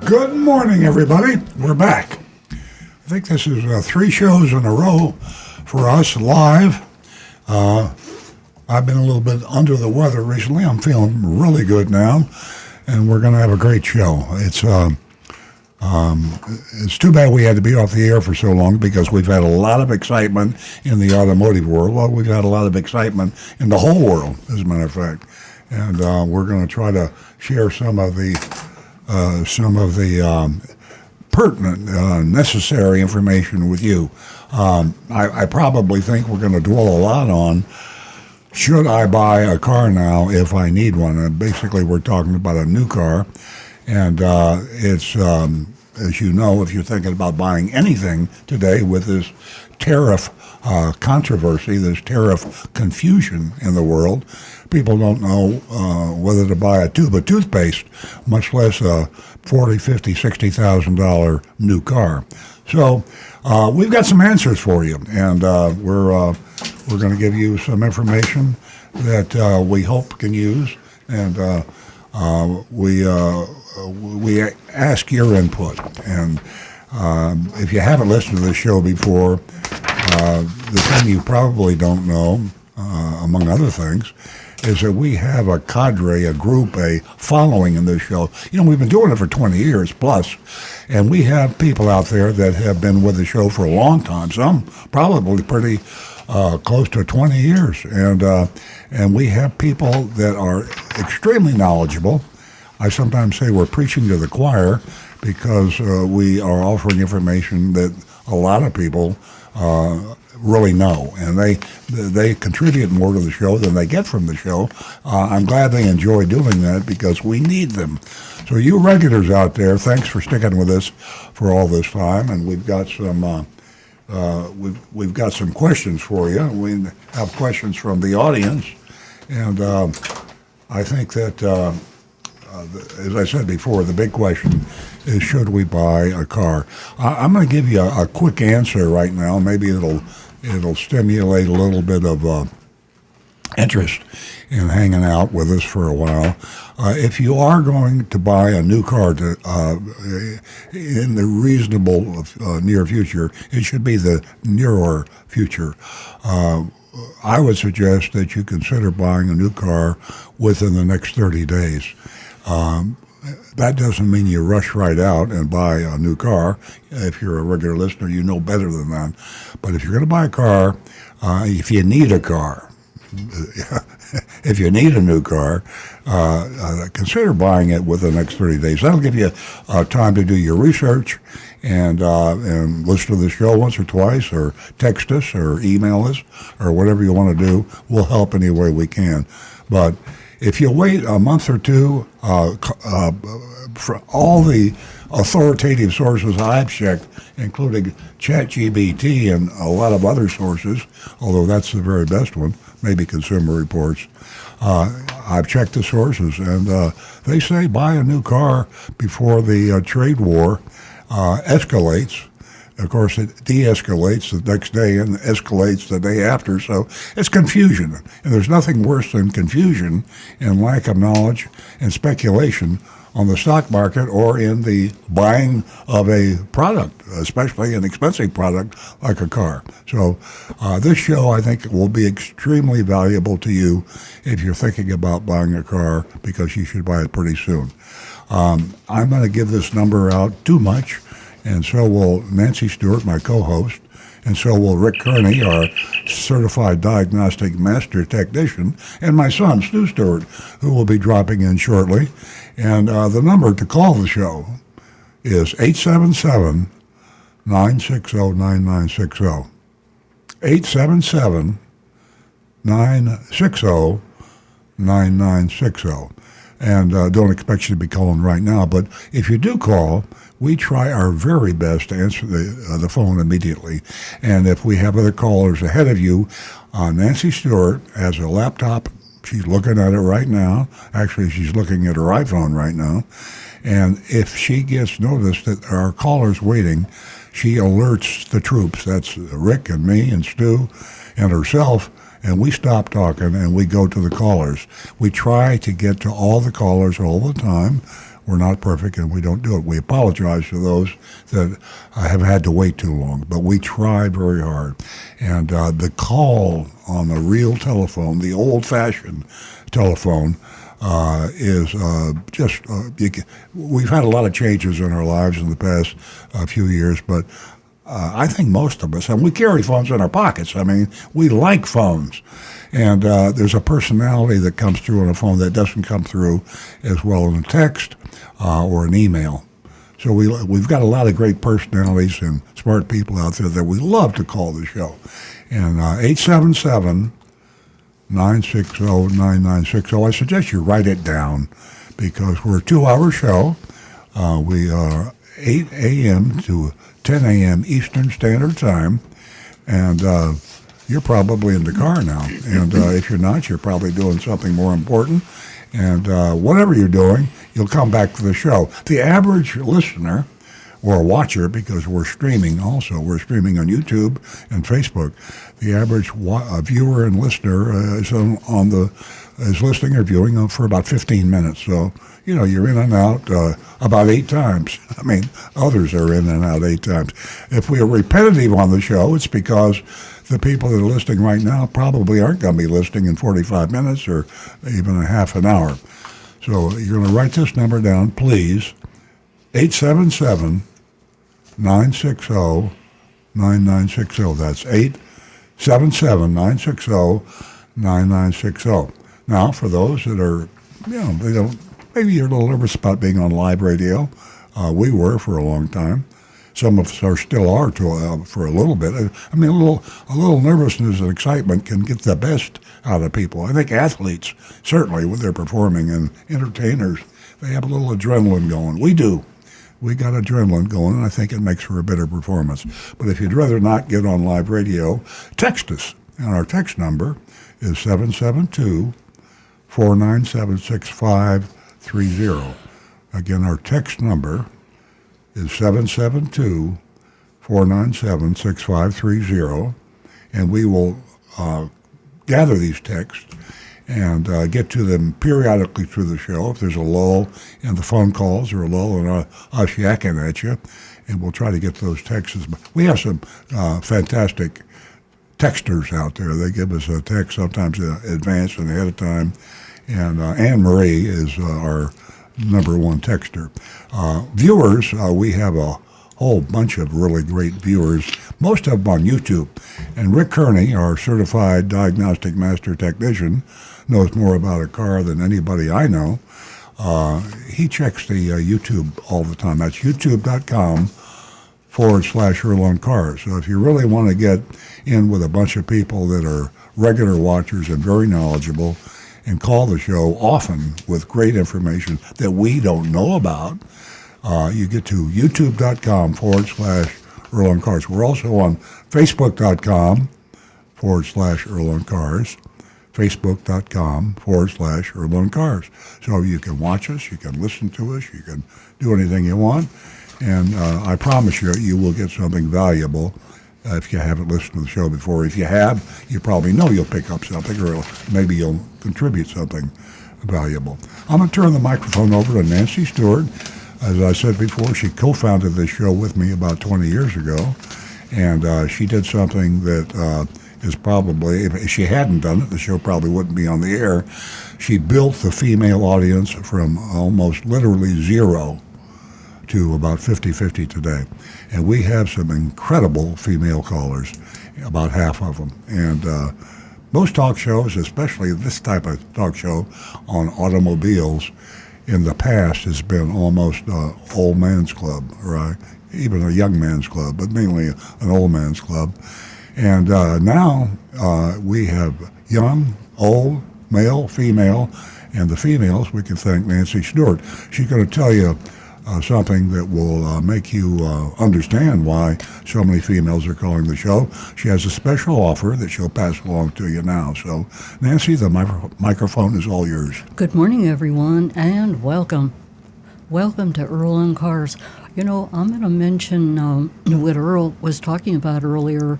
Good morning, everybody. We're back. I think this is 3 shows in a row for us live. I've been a little bit under the weather recently. I'm feeling really good now, and we're going to have a great show. It's too bad we had to be off the air for so long because we've had a lot of excitement in the automotive world. Well, we've had a lot of excitement in the whole world, as a matter of fact. And we're going to try to share some of the pertinent, necessary information with you. I probably think we're going to dwell a lot on should I buy a car now if I need one. And basically, we're talking about a new car, and it's as you know, if you're thinking about buying anything today with this tariff controversy, this tariff confusion in the world, people don't know whether to buy a tube of toothpaste, much less a $40,000, $50,000, $60,000 new car. So we've got some answers for you, and we're going to give you some information that we hope can use, and we ask your input. And if you haven't listened to this show before, the thing you probably don't know, among other things, is that we have a cadre, a group, a following in this show. You know, we've been doing it for 20 years plus, and we have people out there that have been with the show for a long time, some probably pretty close to 20 years. And we have people that are extremely knowledgeable. I sometimes say we're preaching to the choir because we are offering information that a lot of people really know, and they contribute more to the show than they get from the show. I'm glad they enjoy doing that because we need them. So you regulars out there, thanks for sticking with us for all this time, and we've got some we've got some questions for you. We have questions from the audience, and I think that as I said before, the big question is should we buy a car? I'm going to give you a quick answer right now. Maybe it'll stimulate a little bit of interest in hanging out with us for a while. If you are going to buy a new car in the reasonable near future, it should be the nearer future. I would suggest that you consider buying a new car within the next 30 days. That doesn't mean you rush right out and buy a new car. If you're a regular listener, you know better than that. But if you're going to buy a car, if you need a car, if you need a new car, consider buying it within the next 30 days. That'll give you time to do your research and listen to the show once or twice, or text us or email us or whatever you want to do. We'll help any way we can. But if you wait a month or two, for all the authoritative sources I've checked, including ChatGPT and a lot of other sources, although that's the very best one, maybe Consumer Reports, I've checked the sources, and they say buy a new car before the trade war escalates. Of course, it de-escalates the next day and escalates the day after, so it's confusion. And there's nothing worse than confusion and lack of knowledge and speculation on the stock market or in the buying of a product, especially an expensive product like a car. So this show, I think, will be extremely valuable to you if you're thinking about buying a car, because you should buy it pretty soon. I'm going to give this number out too much, and so will Nancy Stewart, my co-host, and so will Rick Kearney, our certified diagnostic master technician, and my son, Stu Stewart, who will be dropping in shortly. And the number to call the show is 877-960-9960. 877-960-9960. And don't expect you to be calling right now, but if you do call, we try our very best to answer the phone immediately. And if we have other callers ahead of you, Nancy Stewart has a laptop. She's looking at it right now. Actually, she's looking at her iPhone right now. And if she gets notice that there are callers waiting, she alerts the troops. That's Rick and me and Stu and herself. And we stop talking and we go to the callers. We try to get to all the callers all the time. We're not perfect, and we don't do it. We apologize to those that have had to wait too long, but we try very hard. And the call on the real telephone, the old-fashioned telephone, is we've had a lot of changes in our lives in the past few years, but I think most of us, and we carry phones in our pockets. I mean, we like phones. And there's a personality that comes through on a phone that doesn't come through as well in a text or an email. So we've got a lot of great personalities and smart people out there that we love to call the show. And 877-960-9960. I suggest you write it down because we're a 2-hour show. We are 8 a.m. to 10 a.m. Eastern Standard Time. And you're probably in the car now. And if you're not, you're probably doing something more important. And whatever you're doing, you'll come back to the show. The average listener or watcher, because we're streaming also, we're streaming on YouTube and Facebook. The average viewer and listener is listening or viewing for about 15 minutes. So, you're in and out about 8 times. I mean, others are in and out 8 times. If we are repetitive on the show, it's because the people that are listening right now probably aren't going to be listening in 45 minutes or even a half an hour. So you're going to write this number down, please, 877-960-9960. That's 877-960-9960. Now, for those that are, maybe you're a little nervous about being on live radio. We were for a long time. Some of us still are for a little bit. I mean, a little nervousness and excitement can get the best out of people. I think athletes, certainly when they're performing, and entertainers, they have a little adrenaline going. We do. We got adrenaline going, and I think it makes for a better performance. But if you'd rather not get on live radio, text us. And our text number is 772-497-6530. Again, our text number is 772-497-6530, and we will gather these texts and get to them periodically through the show if there's a lull in the phone calls or a lull in us yakking at you, and we'll try to get those texts. We have some fantastic texters out there. They give us a text sometimes in advance and ahead of time, and Anne Marie is our number one texter. Viewers, we have a whole bunch of really great viewers, most of them on YouTube. And Rick Kearney, our certified diagnostic master technician, knows more about a car than anybody I know. He checks the YouTube all the time. That's youtube.com/Earl on Cars. So if you really want to get in with a bunch of people that are regular watchers and very knowledgeable, and call the show often with great information that we don't know about, you get to youtube.com/Earl on Cars. We're also on facebook.com/Earl on Cars, facebook.com/Earl on Cars. So you can watch us, you can listen to us, you can do anything you want, and I promise you, you will get something valuable if you haven't listened to the show before. If you have, you probably know you'll pick up something, or maybe you'll contribute something valuable. I'm going to turn the microphone over to Nancy Stewart. As I said before, she co-founded this show with me about 20 years ago, and she did something that is probably, if she hadn't done it, the show probably wouldn't be on the air. She built the female audience from almost literally zero to about 50-50 today. And we have some incredible female callers, about half of them. And most talk shows, especially this type of talk show on automobiles, in the past has been almost an old man's club, or even a young man's club, but mainly an old man's club. And now we have young, old, male, female, and the females, we can thank Nancy Stewart. She's going to tell you something that will make you understand why so many females are calling the show. She has a special offer that she'll pass along to you now. So, Nancy, the microphone is all yours. Good morning, everyone, and welcome. Welcome to Earl on Cars. I'm going to mention what Earl was talking about earlier,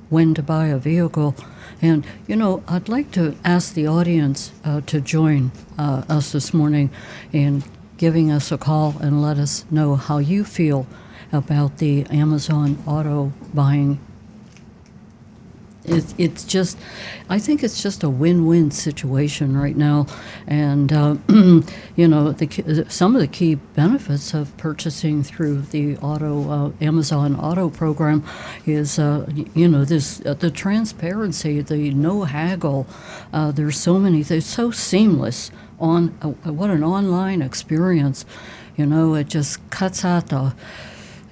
when to buy a vehicle. And, I'd like to ask the audience to join us this morning in giving us a call and let us know how you feel about the Amazon auto buying. It's just, I think it's just a win-win situation right now, and some of the key benefits of purchasing through the Amazon Auto program is the transparency, the no haggle. There's so many. They're so seamless. What an online experience. It just cuts out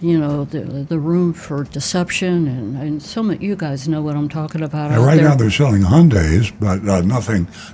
the room for deception, and some of you guys know what I'm talking about. And right now they're selling Hyundais, but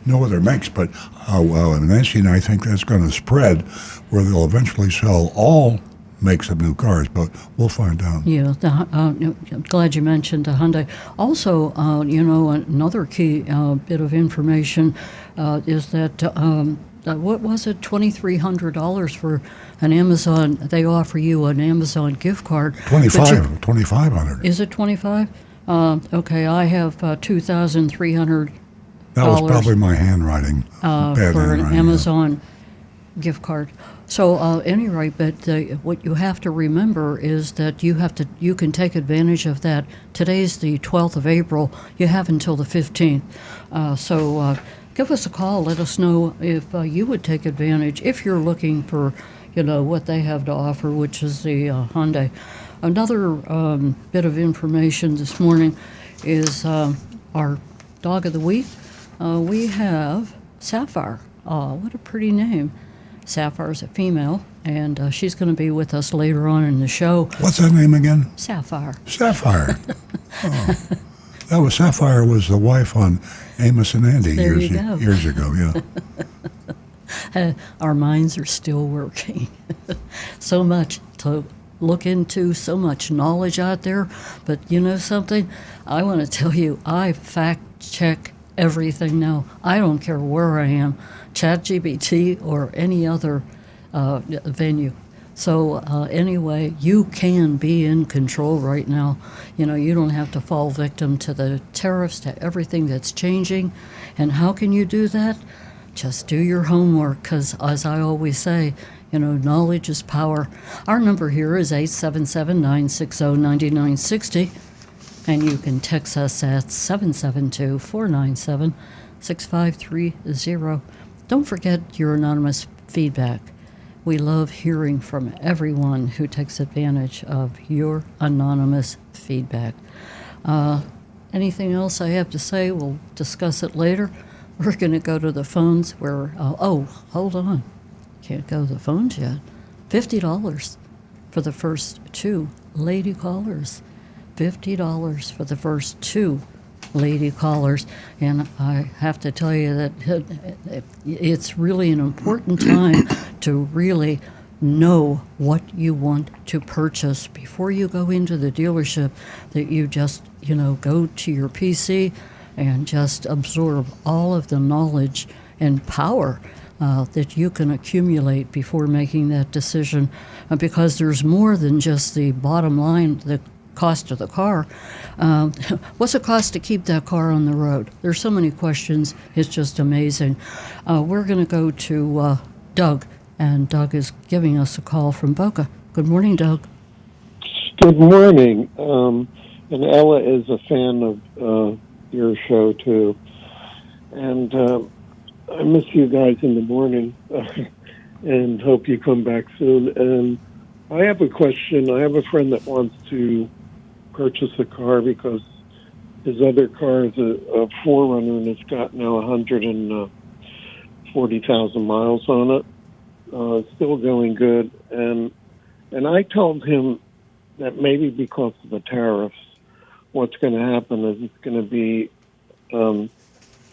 no other makes. But Nancy and I think that's going to spread, where they'll eventually sell all makes of new cars. But we'll find out. Yeah, I'm glad you mentioned the Hyundai. Also, another key bit of information is that. What was it? $2,300 for an Amazon. They offer you an Amazon gift card. 2,500. Is it 25? Okay, I have $2,300. That was probably my handwriting. Bad for handwriting, an Amazon gift card. So, anyway, but what you have to remember is that you can take advantage of that. Today's the 12th of April. You have until the 15th. Give us a call. Let us know if you would take advantage, if you're looking for, what they have to offer, which is the Hyundai. Another bit of information this morning is our dog of the week. We have Sapphire. Oh, what a pretty name. Sapphire's a female, and she's going to be with us later on in the show. What's that name again? Sapphire. Sapphire. Oh. Sapphire was the wife on Amos and Andy years ago, yeah. Our minds are still working. So much to look into, so much knowledge out there. But you know something? I want to tell you, I fact check everything now. I don't care where I am, ChatGPT or any other venue. So anyway, you can be in control right now. You don't have to fall victim to the tariffs, to everything that's changing. And how can you do that? Just do your homework, because as I always say, knowledge is power. Our number here is 877-960-9960, and you can text us at 772-497-6530. Don't forget your anonymous feedback. We love hearing from everyone who takes advantage of your anonymous feedback. Anything else I have to say? We'll discuss it later. We're going to go to the phones where, hold on. Can't go to the phones yet. $50 for the first two lady callers. $50 for the first two lady callers. And I have to tell you that it's really an important time to really know what you want to purchase before you go into the dealership, that you just, go to your PC and just absorb all of the knowledge and power that you can accumulate before making that decision, because there's more than just the bottom line, the cost of the car. What's it cost to keep that car on the road? There's so many questions. It's just amazing. We're going to go to Doug, and Doug is giving us a call from Boca. Good morning, Doug. Good morning. And Ella is a fan of your show, too. And I miss you guys in the morning and hope you come back soon. And I have a question. I have a friend that wants to purchase a car because his other car is a 4Runner, and it's got now 140,000 miles on it. It's still going good. And I told him that maybe because of the tariffs, what's going to happen is it's going to be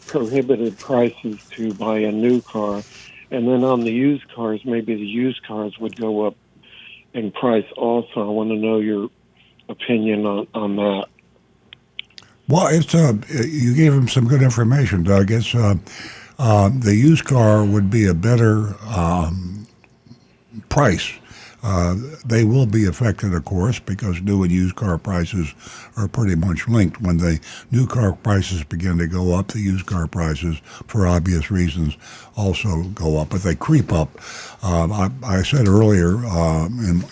prohibited prices to buy a new car. And then on the used cars, maybe the used cars would go up in price also. I want to know your opinion on that. Well, you gave him some good information, Doug. It's the used car would be a better price They will be affected, of course, because new and used car prices are pretty much linked. When the new car prices begin to go up, the used car prices, for obvious reasons, also go up. But they creep up. I said earlier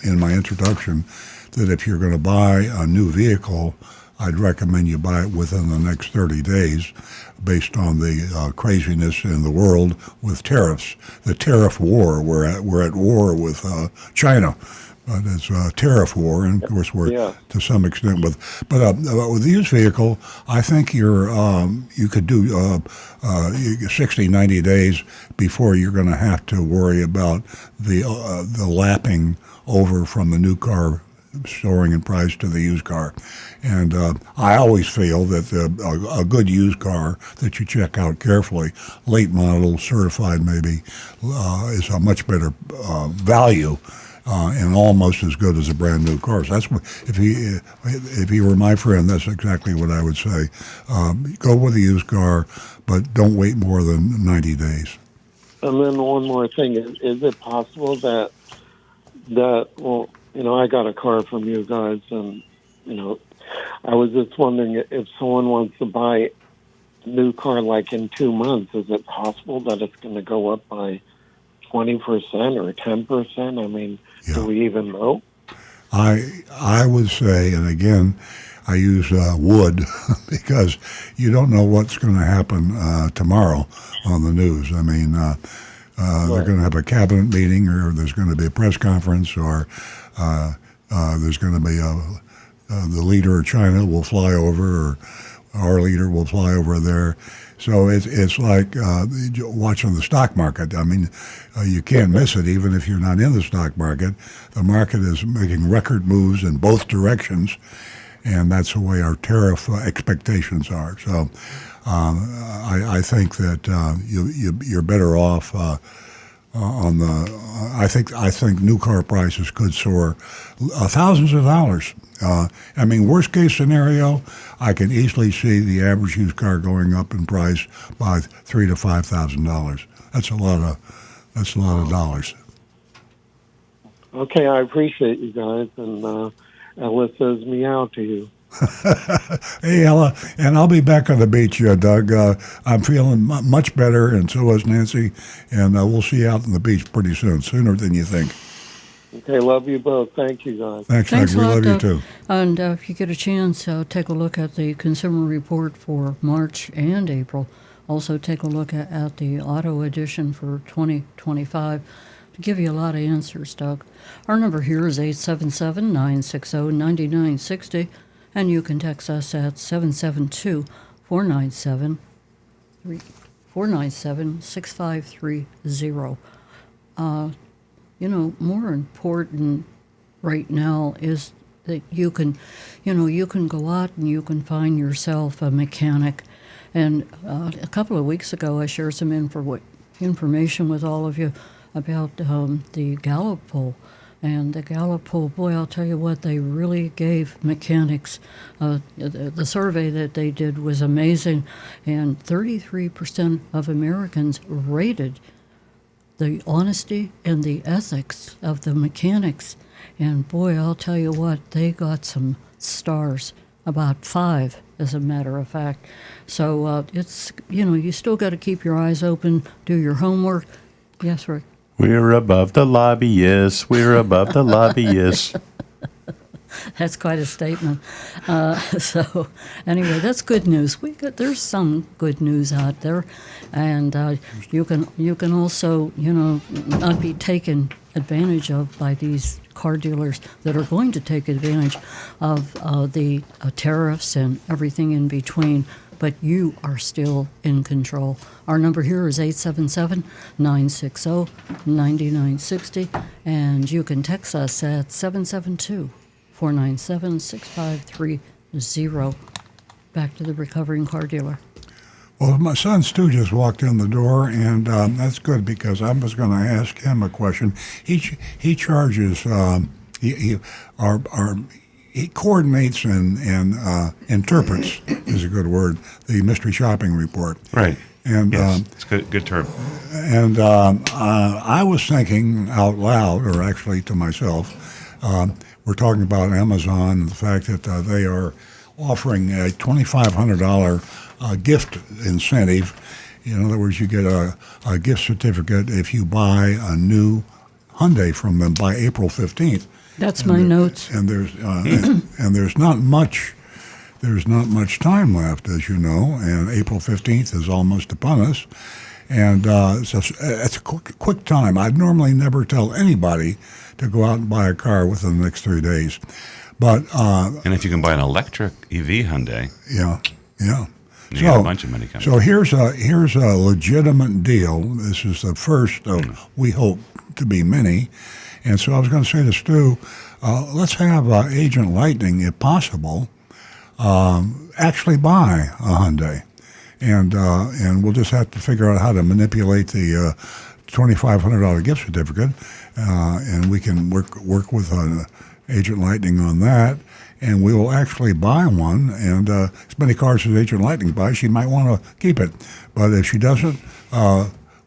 in my introduction that if you're going to buy a new vehicle, I'd recommend you buy it within the next 30 days based on the craziness in the world with tariffs. The tariff war, we're at war with China. But it's a tariff war, and of course we're to some extent with. But with the used vehicle, I think you could do 60, 90 days before you're going to have to worry about the lapping over from the new car soaring in price to the used car. And I always feel that a good used car that you check out carefully, late model, certified maybe, is a much better value and almost as good as a brand new car. So that's what, if he were my friend, that's exactly what I would say. Go with a used car, but don't wait more than 90 days. And then one more thing: is it possible that well, I got a car from you guys, and I was just wondering if someone wants to buy a new car like in 2 months, is it possible that it's going to go up by 20% or 10%? I mean, do we even know? I would say, and again, I use would because you don't know what's going to happen tomorrow on the news. I mean, they're going to have a cabinet meeting, or there's going to be a press conference, or there's going to be the leader of China will fly over, or our leader will fly over there. So it's like watching the stock market. I mean, you can't miss it, even if you're not in the stock market. The market is making record moves in both directions, and that's the way our tariff expectations are. So I think that you're better off on the. I think new car prices could soar thousands of dollars. I mean, worst case scenario, I can easily see the average used car going up in price by $3,000 to $5,000. That's a lot of dollars. Okay, I appreciate you guys, and Ella says meow to you. Hey, Ella, and I'll be back on the beach, Doug. I'm feeling much better, and so is Nancy, and we'll see you out on the beach pretty soon, sooner than you think. Okay, love you both. Thank you, guys. Thanks Thanks Doug. a lot, We love Doug. you too. And if you get a chance, take a look at the Consumer Report for March and April. Also take a look at the Auto Edition for 2025 to give you a lot of answers, Doug. Our number here is 877-960-9960, and you can text us at 772-497-6530. More important right now is that you can go out and you can find yourself a mechanic. And a couple of weeks ago, I shared some information with all of you about the Gallup poll. And the Gallup poll, boy, I'll tell you what, they really gave mechanics. The survey that they did was amazing, and 33% of Americans rated the honesty and the ethics of the mechanics. And boy, I'll tell you what, they got some stars, about 5, as a matter of fact. So it's, you still got to keep your eyes open, do your homework. Yes, Rick? We're above the lobbyists. We're above the lobbyists. That's quite a statement. So anyway, that's good news. There's some good news out there, and you can also not be taken advantage of by these car dealers that are going to take advantage of the tariffs and everything in between. But you are still in control. Our number here is 877-960-9960, and you can text us at 772-497-6530. Back to the recovering car dealer. Well, my son Stu just walked in the door, and that's good because I was going to ask him a question. He charges he coordinates and interprets is a good word, the mystery shopping report. Right. And Yes, it's good term. I was thinking out loud, or actually to myself, we're talking about Amazon and the fact that they are offering a $2,500 gift incentive. In other words, you get a gift certificate if you buy a new Hyundai from them by April 15th. That's my notes. And there's not much. There's not much time left, as you know, and April 15th is almost upon us. And so it's a quick time. I'd normally never tell anybody to go out and buy a car within the next 3 days. But And if you can buy an electric EV Hyundai, yeah. you get a bunch of money coming. So here's a legitimate deal. This is the first of, we hope to be many. And so I was going to say to Stu, let's have Agent Lightning, if possible, actually buy a Hyundai. And we'll just have to figure out how to manipulate the $2,500 gift certificate, and we can work with Agent Lightning on that, and we will actually buy one. And as many cars as Agent Lightning buys, she might want to keep it. But if she doesn't,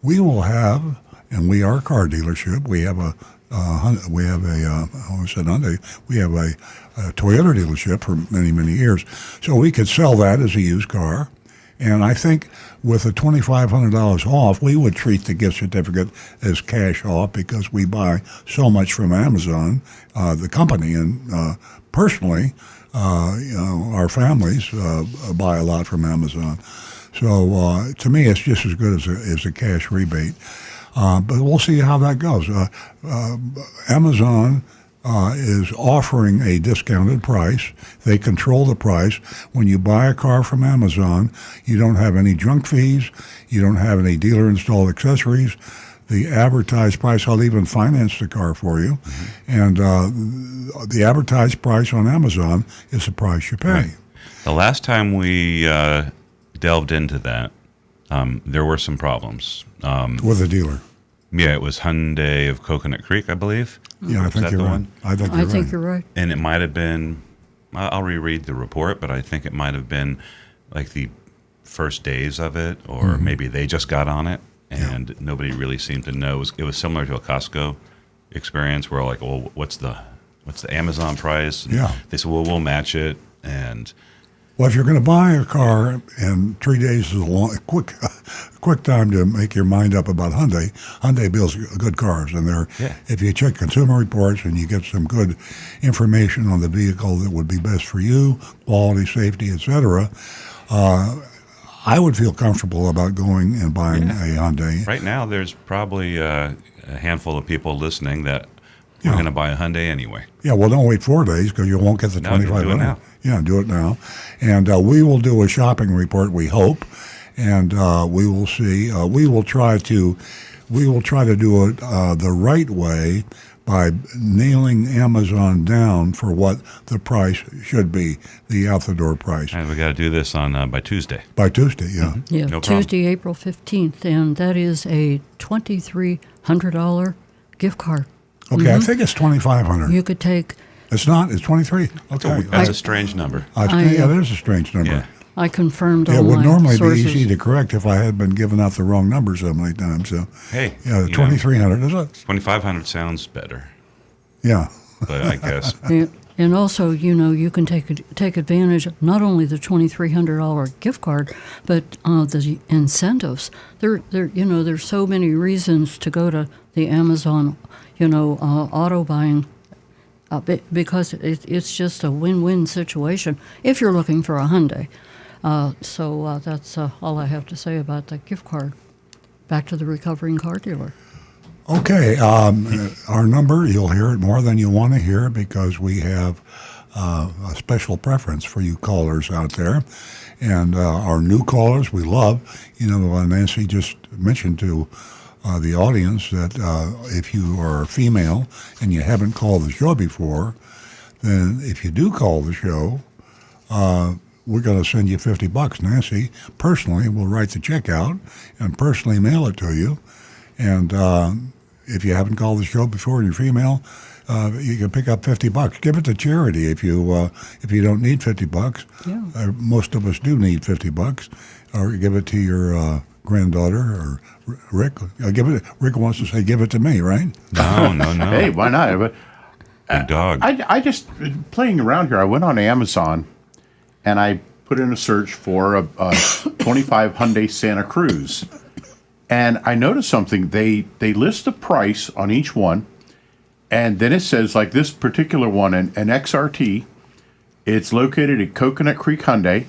we will have, and we are a car dealership. We have a Hyundai. We have a Toyota dealership for many years, so we could sell that as a used car. And I think with the $2,500 off, we would treat the gift certificate as cash off because we buy so much from Amazon, the company, and personally, our families buy a lot from Amazon. So to me, it's just as good as a cash rebate. But we'll see how that goes. Amazon is offering a discounted price. They control the price. When you buy a car from Amazon, you don't have any junk fees. You don't have any dealer-installed accessories. The advertised price, I'll even finance the car for you. And the advertised price on Amazon is the price you pay. Right. The last time we delved into that, there were some problems. With a dealer. Yeah, it was Hyundai of Coconut Creek, I believe. Yeah, I Was think that you're the right. one? I think you're right. And it might have been, I'll reread the report, but I think it might have been like the first days of it, or maybe they just got on it, and nobody really seemed to know. It was similar to a Costco experience where like, well, what's the Amazon price? And they said, well, we'll match it. And well, if you're going to buy a car and 3 days is a quick time to make your mind up about Hyundai. Hyundai builds good cars, and if you check Consumer Reports and you get some good information on the vehicle that would be best for you, quality, safety, etc., I would feel comfortable about going and buying a Hyundai. Right now, there's probably a handful of people listening that are going to buy a Hyundai anyway. Yeah, well, don't wait 4 days because you won't get the $2,500. Do it now. Yeah, do it now. And we will do a shopping report, we hope, and we will see. We will try to do it the right way by nailing Amazon down for what the price should be, the out-the-door price. And we got to do this on by Tuesday. By Tuesday, yeah. Yeah, No problem. Tuesday, April 15th, and that is a $2,300 gift card. Okay, I think it's $2,500. You could take... It's not. It's 23. Okay. That's a strange number. Yeah, that is a strange number. Yeah. I confirmed all It would my normally sources. be easy to correct if I had been giving out the wrong numbers so many times. So, Hey, yeah, 2,300 is it? 2,500 sounds better, Yeah. but I guess Yeah, and also, you can take advantage of not only the $2,300 gift card, but the incentives. There's so many reasons to go to the Amazon, auto buying. Because it's just a win-win situation if you're looking for a Hyundai. So that's all I have to say about the gift card. Back to the recovering car dealer. Okay. Our number, you'll hear it more than you want to hear because we have a special preference for you callers out there. And our new callers we love. Nancy just mentioned to the audience that if you are a female and you haven't called the show before, then if you do call the show, we're going to send you $50. Nancy personally will write the check out and personally mail it to you. And if you haven't called the show before and you're female, you can pick up $50. Give it to charity if you don't need $50. Yeah. Most of us do need $50, or give it to your granddaughter or Rick. Rick wants to say, give it to me, right? No, no, no. Hey, why not? But Big dog. I just, playing around here, I went on Amazon and I put in a search for a 25 Hyundai Santa Cruz. And I noticed something. They list the price on each one. And then it says, like this particular one, an XRT, it's located at Coconut Creek Hyundai.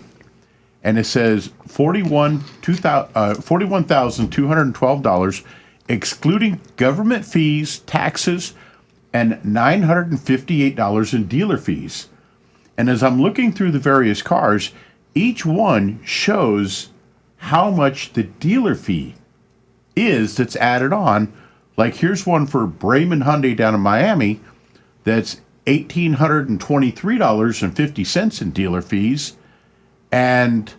And it says $41,212, excluding government fees, taxes, and $958 in dealer fees. And as I'm looking through the various cars, each one shows how much the dealer fee is that's added on. Like here's one for Brayman Hyundai down in Miami that's $1,823.50 in dealer fees. And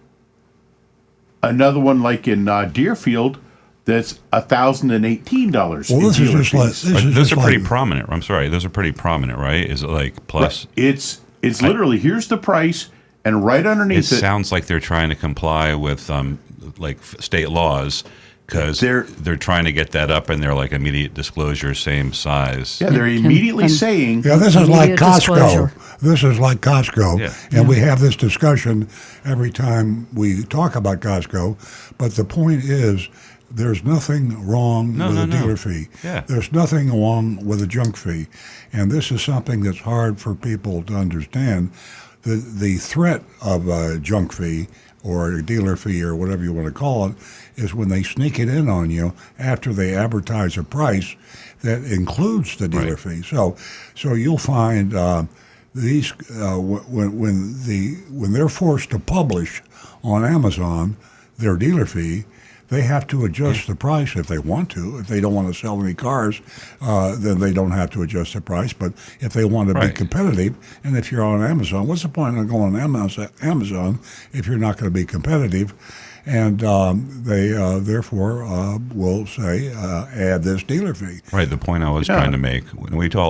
another one like in Deerfield that's $1,018 Well, in this is dealer just like fees. this is Those just are pretty like, prominent. I'm sorry. Those are pretty prominent, right? Is it like plus? It's literally here's the price, and right It underneath it, sounds like they're trying to comply with state laws because They're- they're trying to get that up in their like immediate disclosure, same size. yeah, they're immediately and- saying, Yeah, this is like Immediate Costco. disclosure. This is like Costco. Yeah. And we have this discussion every time we talk about Costco. But the point is, there's nothing wrong with a dealer fee. Yeah. There's nothing wrong with a junk fee. And this is something that's hard for people to understand. The threat of a junk fee or a dealer fee or whatever you want to call it is when they sneak it in on you after they advertise a price that includes the dealer fee. So you'll find these when they're forced to publish on Amazon their dealer fee, they have to adjust the price if they want to. If they don't want to sell any cars, then they don't have to adjust the price. But if they want to be Right. competitive, and if you're on Amazon, what's the point of going on Amazon if you're not going to be competitive? And they therefore will say, add this dealer fee. Right. The point I was Yeah. trying to make.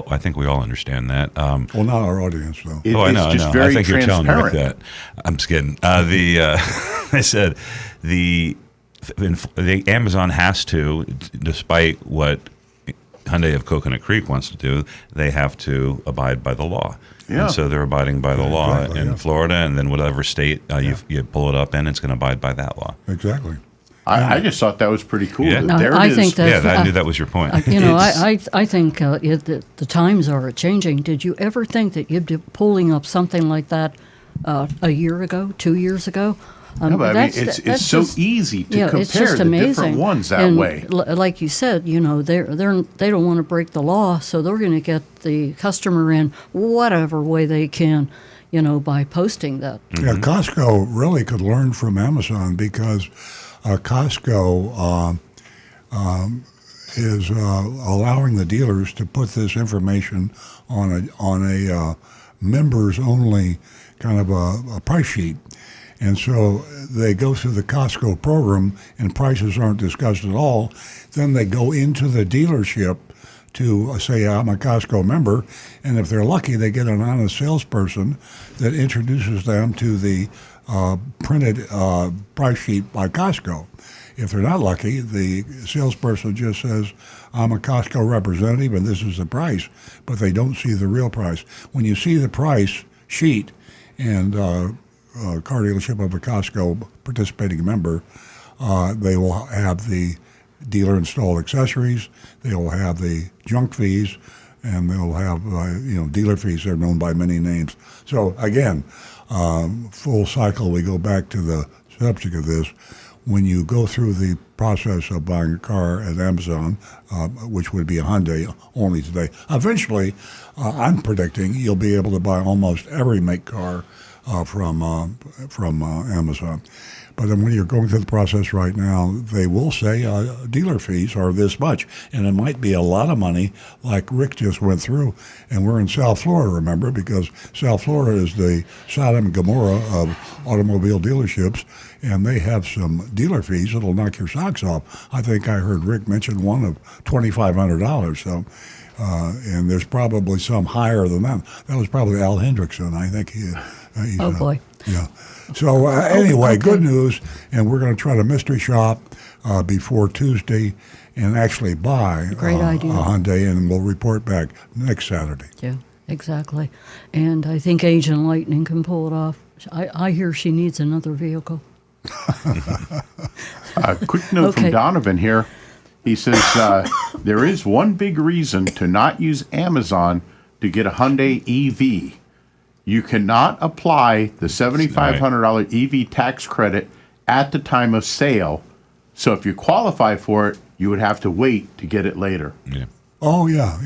I think we all understand that. Well, not our audience, though. It- I it's know. just I know. very I think you're telling Rick transparent. that. I'm just kidding. I said the Amazon has to, despite what Hyundai of Coconut Creek wants to do, they have to abide by the law. Yeah. And so they're abiding by the law Exactly, in yeah. Florida, and then whatever state you pull it up in, it's going to abide by that law. Exactly. I just thought that was pretty cool. Yeah. that No, there I it is. think that- Yeah, I knew that was your point. You know, It's- I think the times are changing. Did you ever think that you'd be pulling up something like that a year ago, 2 years ago? No, but I mean, that's it's so just- easy to yeah, compare it's just the amazing. different ones that And way. Like you said, you know, they don't want to break the law, so they're going to get the customer in whatever way they can, you know, by posting that. Yeah, Costco really could learn from Amazon because Costco is allowing the dealers to put this information on a members only kind of a price sheet. And so they go through the Costco program and prices aren't discussed at all. Then they go into the dealership to say, I'm a Costco member. And if they're lucky, they get an honest salesperson that introduces them to the printed price sheet by Costco. If they're not lucky, the salesperson just says, I'm a Costco representative and this is the price, but they don't see the real price. When you see the price sheet and car dealership of a Costco participating member, they will have the dealer installed accessories, they will have the junk fees, and they'll have dealer fees. They're known by many names. So again, full cycle, we go back to the subject of this. When you go through the process of buying a car at Amazon, which would be a Hyundai only today, eventually, I'm predicting you'll be able to buy almost every make car from Amazon. But then when you're going through the process right now, they will say dealer fees are this much. And it might be a lot of money like Rick just went through. And we're in South Florida, remember, because South Florida is the Sodom and Gomorrah of automobile dealerships. And they have some dealer fees that'll knock your socks off. I think I heard Rick mention one of $2,500. So and there's probably some higher than that. That was probably Al Hendrickson. I think he's, Oh, boy. Yeah. So anyway, okay. good news, and we're going to try to mystery shop before Tuesday and actually buy Great idea. a Hyundai, and we'll report back next Saturday. Yeah, exactly. And I think Agent Lightning can pull it off. I hear she needs another vehicle. A quick note Okay. from Donovan here. He says there is one big reason to not use Amazon to get a Hyundai EV. You cannot apply the $7,500 EV tax credit at the time of sale. So if you qualify for it, you would have to wait to get it later. Yeah. Oh yeah.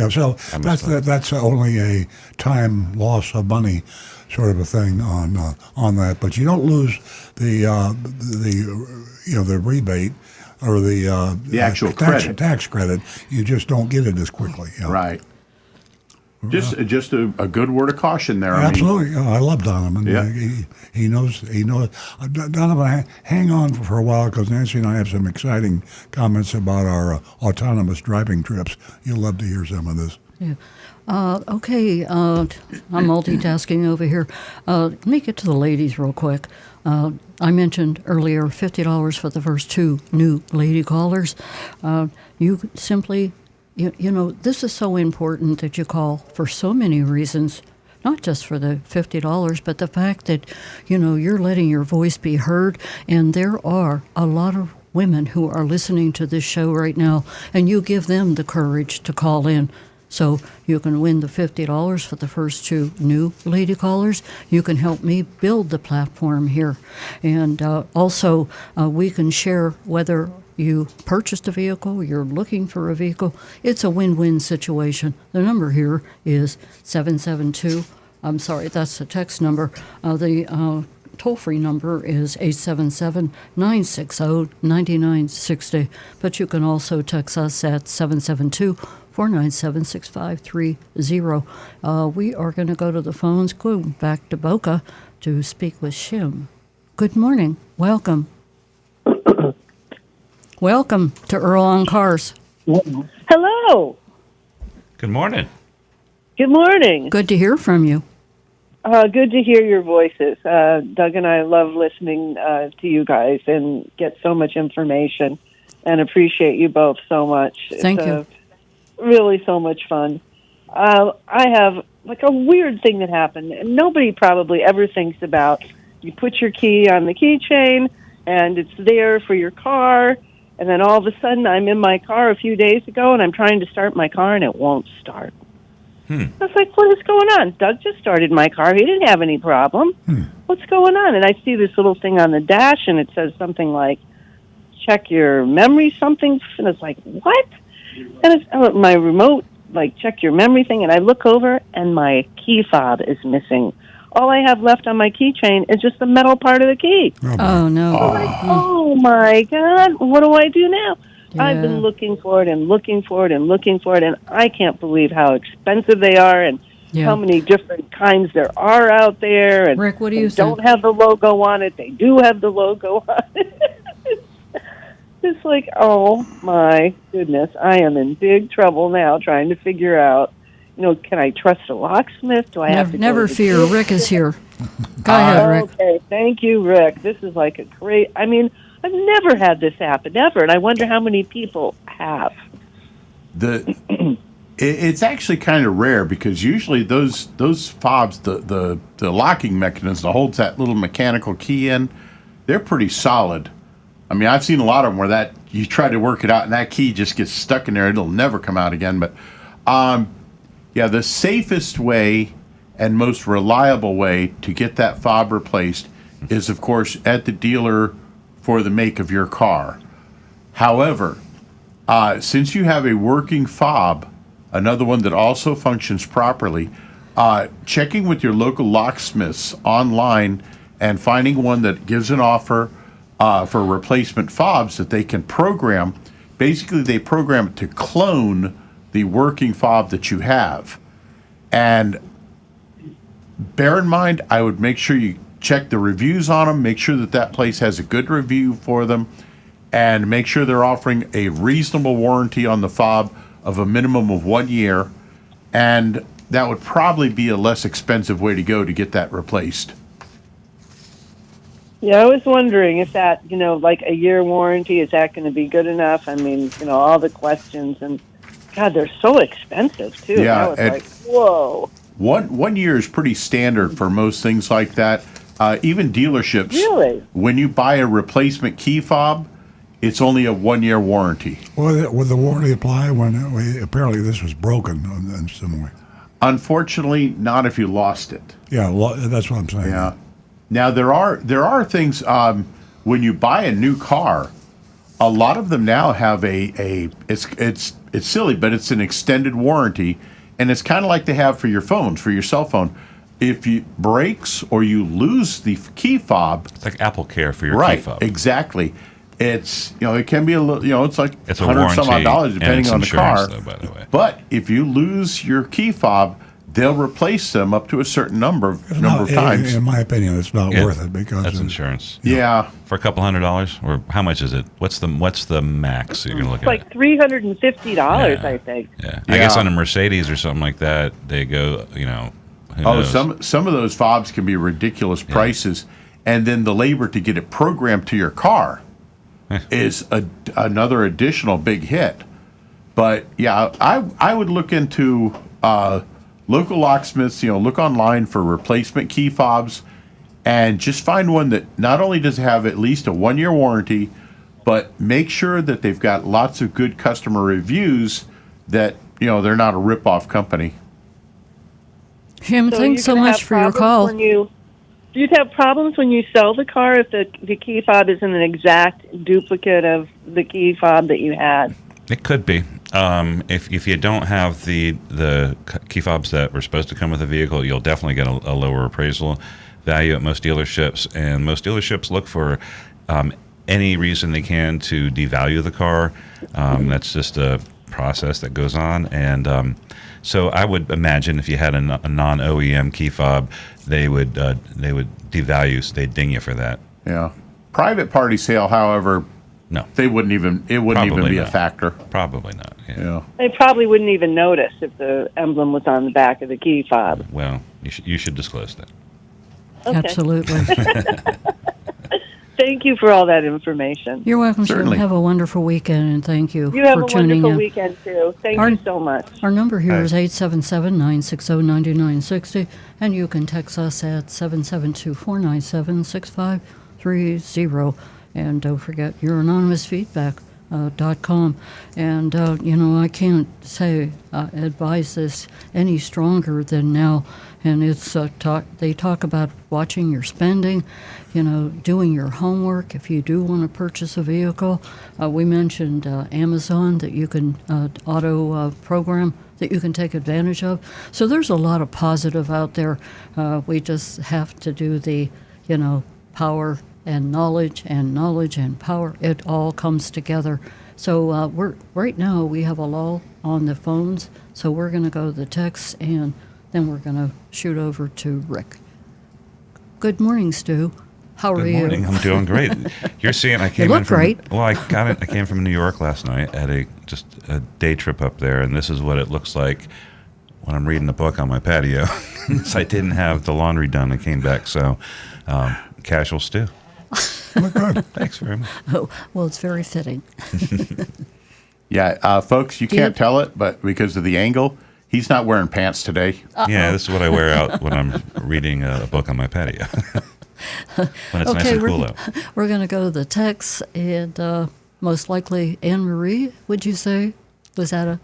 So that's only a time loss of money sort of a thing on that, but you don't lose the rebate or the actual credit. tax credit. You just don't get it as quickly. Yeah. Right. Just a good word of caution there. I mean, Absolutely. I love Donovan. Yeah. He knows. Donovan, hang on for a while because Nancy and I have some exciting comments about our autonomous driving trips. You'll love to hear some of this. Yeah. Okay, I'm multitasking over here. Let me get to the ladies real quick. I mentioned earlier $50 for the first 2 new lady callers. You simply, you know, this is so important that you call for so many reasons, not just for the $50, but the fact that, you know, you're letting your voice be heard, and there are a lot of women who are listening to this show right now, and you give them the courage to call in. So you can win the $50 for the first 2 new lady callers. You can help me build the platform here. And also, we can share whether you purchased a vehicle, you're looking for a vehicle. It's a win-win situation. The number here is 772. I'm sorry, that's the text number. The toll-free number is 877-960-9960. But you can also text us at 772-497-6530. We are going to go to the phones, go back to Boca to speak with Shim. Good morning. Welcome. Welcome to Earl on Cars. Hello. Good morning. Good morning. Good to hear from you. Good to hear your voices. Doug and I love listening to you guys and get so much information and appreciate you both so much. Thank it's you. Really so much fun. I have like a weird thing that happened, and nobody probably ever thinks about. You put your key on the keychain, and it's there for your car, and then all of a sudden I'm in my car a few days ago, and I'm trying to start my car, and it won't start. I was like, what is going on? Doug just started my car. He didn't have any problem. What's going on? And I see this little thing on the dash, and it says something like, check your memory something. And it's like, what? And it's my remote, like, check your memory thing. And I look over, and my key fob is missing. All I have left on my keychain is just the metal part of the key. Oh, no. Oh, my God. What do I do now? I've Yeah. been looking for it and looking for it and looking for it, and I can't believe how expensive they are and how many different kinds there are out there. And Rick, what do you they don't have the logo on it. They do have the logo on it. It's like, oh, my goodness. I am in big trouble now trying to figure out, you know, can I trust a locksmith? Do I have to Never go to the fear. dealership? Rick is here. Go ahead, Rick. Okay, thank you, Rick. This is like a great, I mean, I've never had this happen, ever, and I wonder how many people have. It's actually kind of rare because usually those fobs, the locking mechanism that holds that little mechanical key in, they're pretty solid. I mean, I've seen a lot of them where that you try to work it out and that key just gets stuck in there. It'll never come out again. But yeah, the safest way and most reliable way to get that fob replaced is, of course, at the dealer for the make of your car. However, since you have a working fob, another one that also functions properly, checking with your local locksmiths online and finding one that gives an offer for replacement fobs that they can program. Basically, they program it to clone the working fob that you have. And bear in mind, I would make sure you check the reviews on them, make sure that that place has a good review for them, and make sure they're offering a reasonable warranty on the fob. of a minimum of 1 year, and that would probably be a less expensive way to go to get that replaced. Yeah, I was wondering if that, like a year warranty, is that going to be good enough? I mean, all the questions, and God, they're so expensive too. Yeah, I was like, whoa. 1 year is pretty standard for most things like that. Even dealerships, Really? when you buy a replacement key fob, it's only a 1 year warranty. Would the warranty apply when apparently this was broken in some way? Unfortunately, not if you lost it. Yeah, that's what I'm saying. Yeah. Now there are things when you buy a new car, a lot of them now have it's silly, but it's an extended warranty, and it's kind of like they have for your phones, for your cell phone. If you breaks or you lose the key fob, It's like Apple Care for your right? key fob. Exactly. It's it can be a little it's like It's a $100 some odd warranty, dollars and depending it's on the car. insurance, though, by the way. But if you lose your key fob, they'll replace them up to a certain number of times. In my opinion, it's not Yeah, worth it because that's insurance. Yeah. For a couple $100, or how much is it? What's the max you're gonna look It's at? like $350, Yeah. I think. Yeah. Yeah. I guess on a Mercedes or something like that, they go, who knows? Some of those fobs can be ridiculous prices, and then the labor to get it programmed to your car is another additional big hit. But yeah, I would look into local locksmiths. Look online for replacement key fobs, and just find one that not only does it have at least a 1 year warranty, but make sure that they've got lots of good customer reviews. That they're not a rip-off company. Jim, So thanks so you're gonna much have for your problems call. Do you have problems when you sell the car if the key fob isn't an exact duplicate of the key fob that you had? It could be. If you don't have the key fobs that were supposed to come with the vehicle, you'll definitely get a lower appraisal value at most dealerships. And most dealerships look for any reason they can to devalue the car. That's just a process that goes on. And so I would imagine if you had a non-OEM key fob, they would devalue, so they'd ding you for that. Yeah. Private party sale, however, No, it wouldn't even Probably be a not. factor. probably not. Yeah. Yeah. They probably wouldn't even notice if the emblem was on the back of the key fob. Well, you should disclose that. Okay. Absolutely. Thank you for all that information. You're welcome, Jim. Certainly. Have a wonderful weekend, and thank you You have for a tuning wonderful in. weekend, too. Thank Our- you so much. Our number here Hi. is 877-960-9960, and you can text us at 772-497-6530. And don't forget your anonymous feedback. .com. And, I can't advise this any stronger than now. And it's they talk about watching your spending, doing your homework if you do want to purchase a vehicle. We mentioned Amazon that you can auto program that you can take advantage of. So there's a lot of positive out there. We just have to do the, power and knowledge and power. It all comes together. So right now we have a lull on the phones. So we're going to go to the texts, and then we're going to shoot over to Rick. Good morning, Stu. How are Good you? morning. I'm doing great. You're seeing I came look in from great. Well, I came from New York last night. Had a day trip up there, and this is what it looks like when I'm reading a book on my patio. So I didn't have the laundry done. I came back, so casual Stu. Oh, good. Thanks very much. Oh, well, it's very fitting. Yeah, folks, you can't tell it, but because of the angle, he's not wearing pants today. Yeah, this is what I wear out when I'm reading a book on my patio. When it's nice and cool out. We're going to go to the texts, and most likely Anne Marie, would you say? Was that a...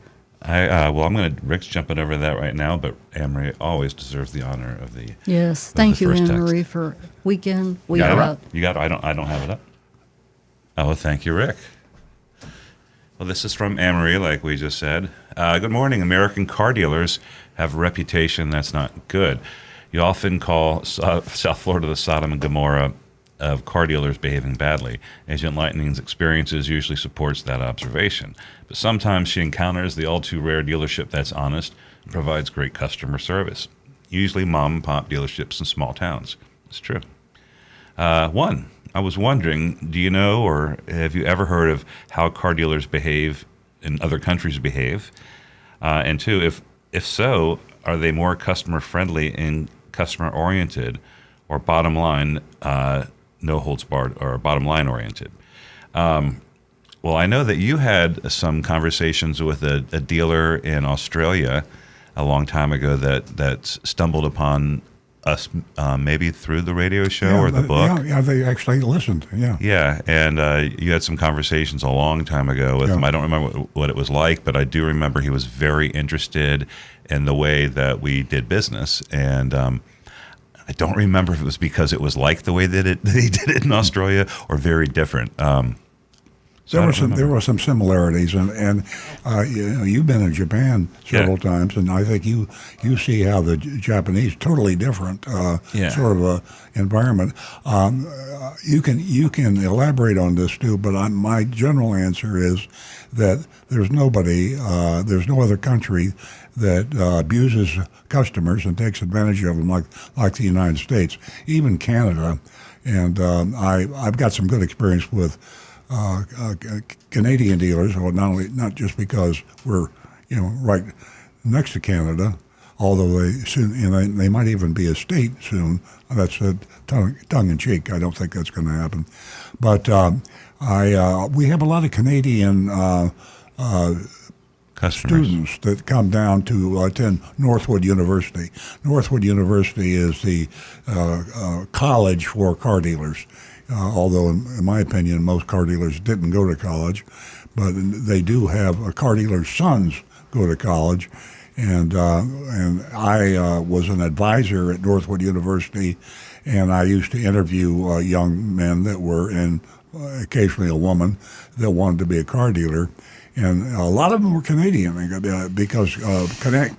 Rick's jumping over that right now, but Anne-Marie always deserves the honor of the. Yes, of thank the you, first Anne text. Marie, for weekend. We You got are it? out. You got it? I don't have it up. Oh, thank you, Rick. Well, this is from Anne-Marie, like we just said. Good morning. American car dealers have a reputation that's not good. You often call South Florida the Sodom and Gomorrah of car dealers behaving badly. Agent Lightning's experiences usually supports that observation. But sometimes she encounters the all-too-rare dealership that's honest and provides great customer service. Usually mom-and-pop dealerships in small towns. It's true. I was wondering, do you know or have you ever heard of how car dealers behave in other countries behave? And two, if so, are they more customer friendly and customer oriented, or bottom line, no holds barred, or bottom line oriented? Well, I know that you had some conversations with a dealer in Australia a long time ago that stumbled upon us, maybe through the radio show or the book. Yeah, they actually listened. Yeah. Yeah, and you had some conversations a long time ago with him. I don't remember what it was like, but I do remember he was very interested in the way that we did business. And I don't remember if it was because it was like the way that he did it in Australia or very different. There were some similarities, and you've been in Japan several times, and I think you see how the Japanese totally different sort of a environment. You can elaborate on this too, but my general answer is that there's no other country that abuses customers and takes advantage of them like the United States, even Canada, and I've got some good experience with Canadian dealers, well, not just because we're right next to Canada, although they might even be a state soon. That's tongue in cheek. I don't think that's going to happen, but we have a lot of Canadian students that come down to attend Northwood University. Northwood University is the college for car dealers. Although, in my opinion, most car dealers didn't go to college, but they do have car dealers' sons go to college, and I was an advisor at Northwood University, and I used to interview young men that were in, occasionally a woman, that wanted to be a car dealer. And a lot of them were Canadian because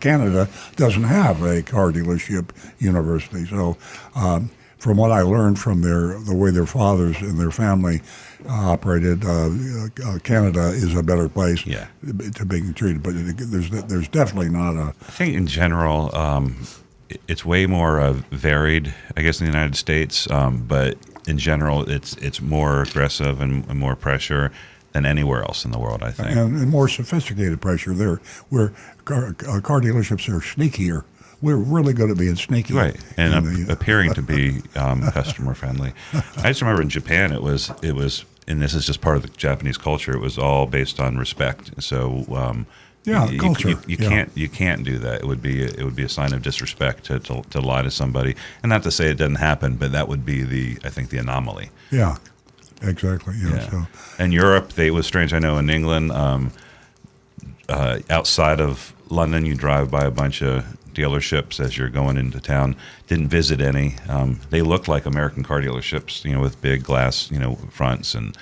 Canada doesn't have a car dealership university. So from what I learned from the way their fathers and their family operated, Canada is a better place to be treated. But there's definitely not a... I think in general, it's way more varied, I guess, in the United States. But in general, it's more aggressive and more pressure than anywhere else in the world, I think. And more sophisticated pressure there, where car dealerships are sneakier. We're really good at being sneaky. Right, and appearing to be customer friendly. I just remember in Japan, it was, and this is just part of the Japanese culture, it was all based on respect. So culture. You can't do that. It would be a sign of disrespect to lie to somebody. And not to say it doesn't happen, but that would be I think the anomaly. Yeah. Exactly. Yeah. So. In Europe, it was strange. I know in England, outside of London, you drive by a bunch of dealerships as you're going into town. Didn't visit any. They look like American car dealerships, with big glass, fronts, and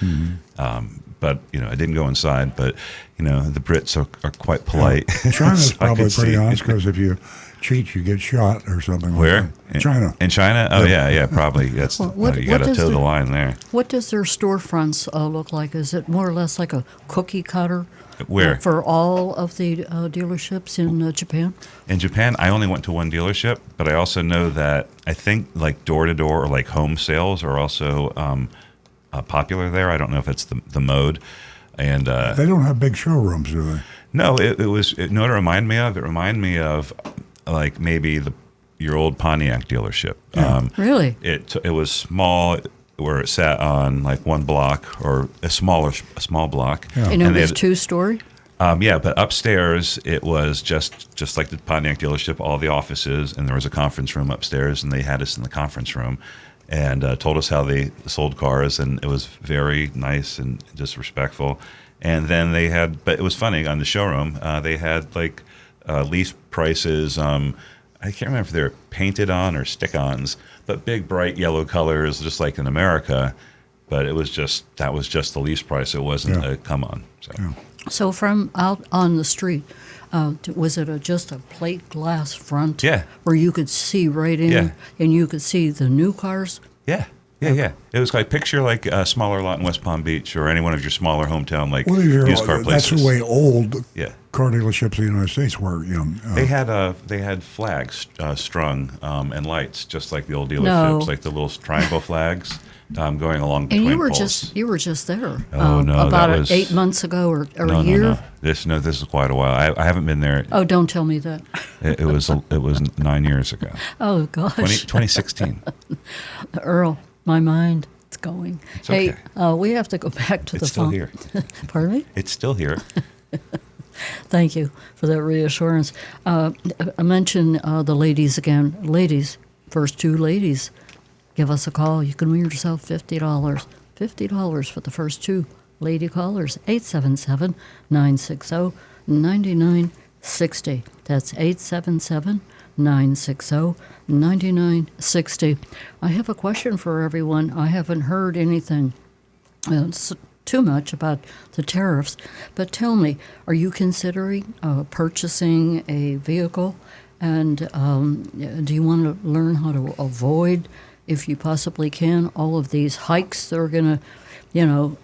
but I didn't go inside. But the Brits are quite polite. Yeah. China's so probably pretty honest, because if you cheat, you get shot or something. Where? Like that. China. In China? Oh yeah, probably. That's you got to toe the line there. What does their storefronts look like? Is it more or less like a cookie cutter? Where? For all of the dealerships in Japan? In Japan, I only went to one dealership, but I also know that I think like door-to-door or like home sales are also popular there. I don't know if it's the mode. And they don't have big showrooms, do they? No, it reminded me of? It reminded me of like maybe your old Pontiac dealership. Yeah. Really? It was small, where it sat on like one block or a small block. Yeah. And it was two-story? But upstairs it was just like the Pontiac dealership, all the offices, and there was a conference room upstairs, and they had us in the conference room and told us how they sold cars, and it was very nice and just respectful. And then but it was funny, on the showroom, they had like lease prices. I can't remember if they were painted on or stick-ons, but big, bright yellow colors, just like in America. But that was just the lease price. It wasn't a come-on. So from out on the street, was it just a plate glass front? Yeah. Where you could see right in, and you could see the new cars? Yeah. Yeah. It was like, picture like a smaller lot in West Palm Beach or any one of your smaller hometown like Well, these are, used car that's places. the way old Yeah. car dealerships in the United States were. They had flags strung and lights, just like the old dealerships, No. like the little triangle flags going along And between you were poles. just there. Oh, no, about that was 8 months ago or no, a year. No. This is quite a while. I haven't been there. Oh, don't tell me that. It was 9 years ago. Oh gosh, 2016. Earl, my mind, it's going. okay. Hey, we have to go back to It's the still phone. here. Pardon me. It's still here. Thank you for that reassurance. I mentioned the ladies again. Ladies, first two ladies, give us a call. You can win yourself $50. $50 for the first two lady callers. 877-960-9960. That's 877-960-9960. I have a question for everyone. I haven't heard anything too much about the tariffs, but tell me, are you considering purchasing a vehicle? And do you want to learn how to avoid, if you possibly can, all of these hikes that are going to,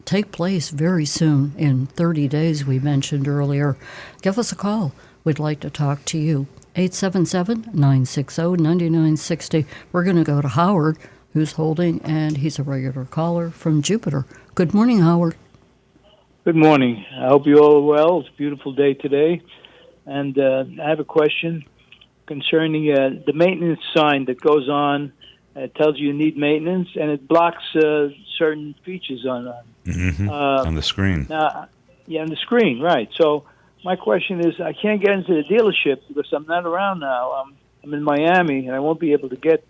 take place very soon in 30 days, we mentioned earlier? Give us a call. We'd like to talk to you. 877-960-9960. We're going to go to Howard, who's holding, and he's a regular caller from Jupiter. Good morning, Howard. Good morning. I hope you all are well. It's a beautiful day today. And I have a question concerning the maintenance sign that goes on. It tells you need maintenance, and it blocks certain features on On the screen. on the screen, right. So my question is, I can't get into the dealership because I'm not around now. I'm in Miami, and I won't be able to get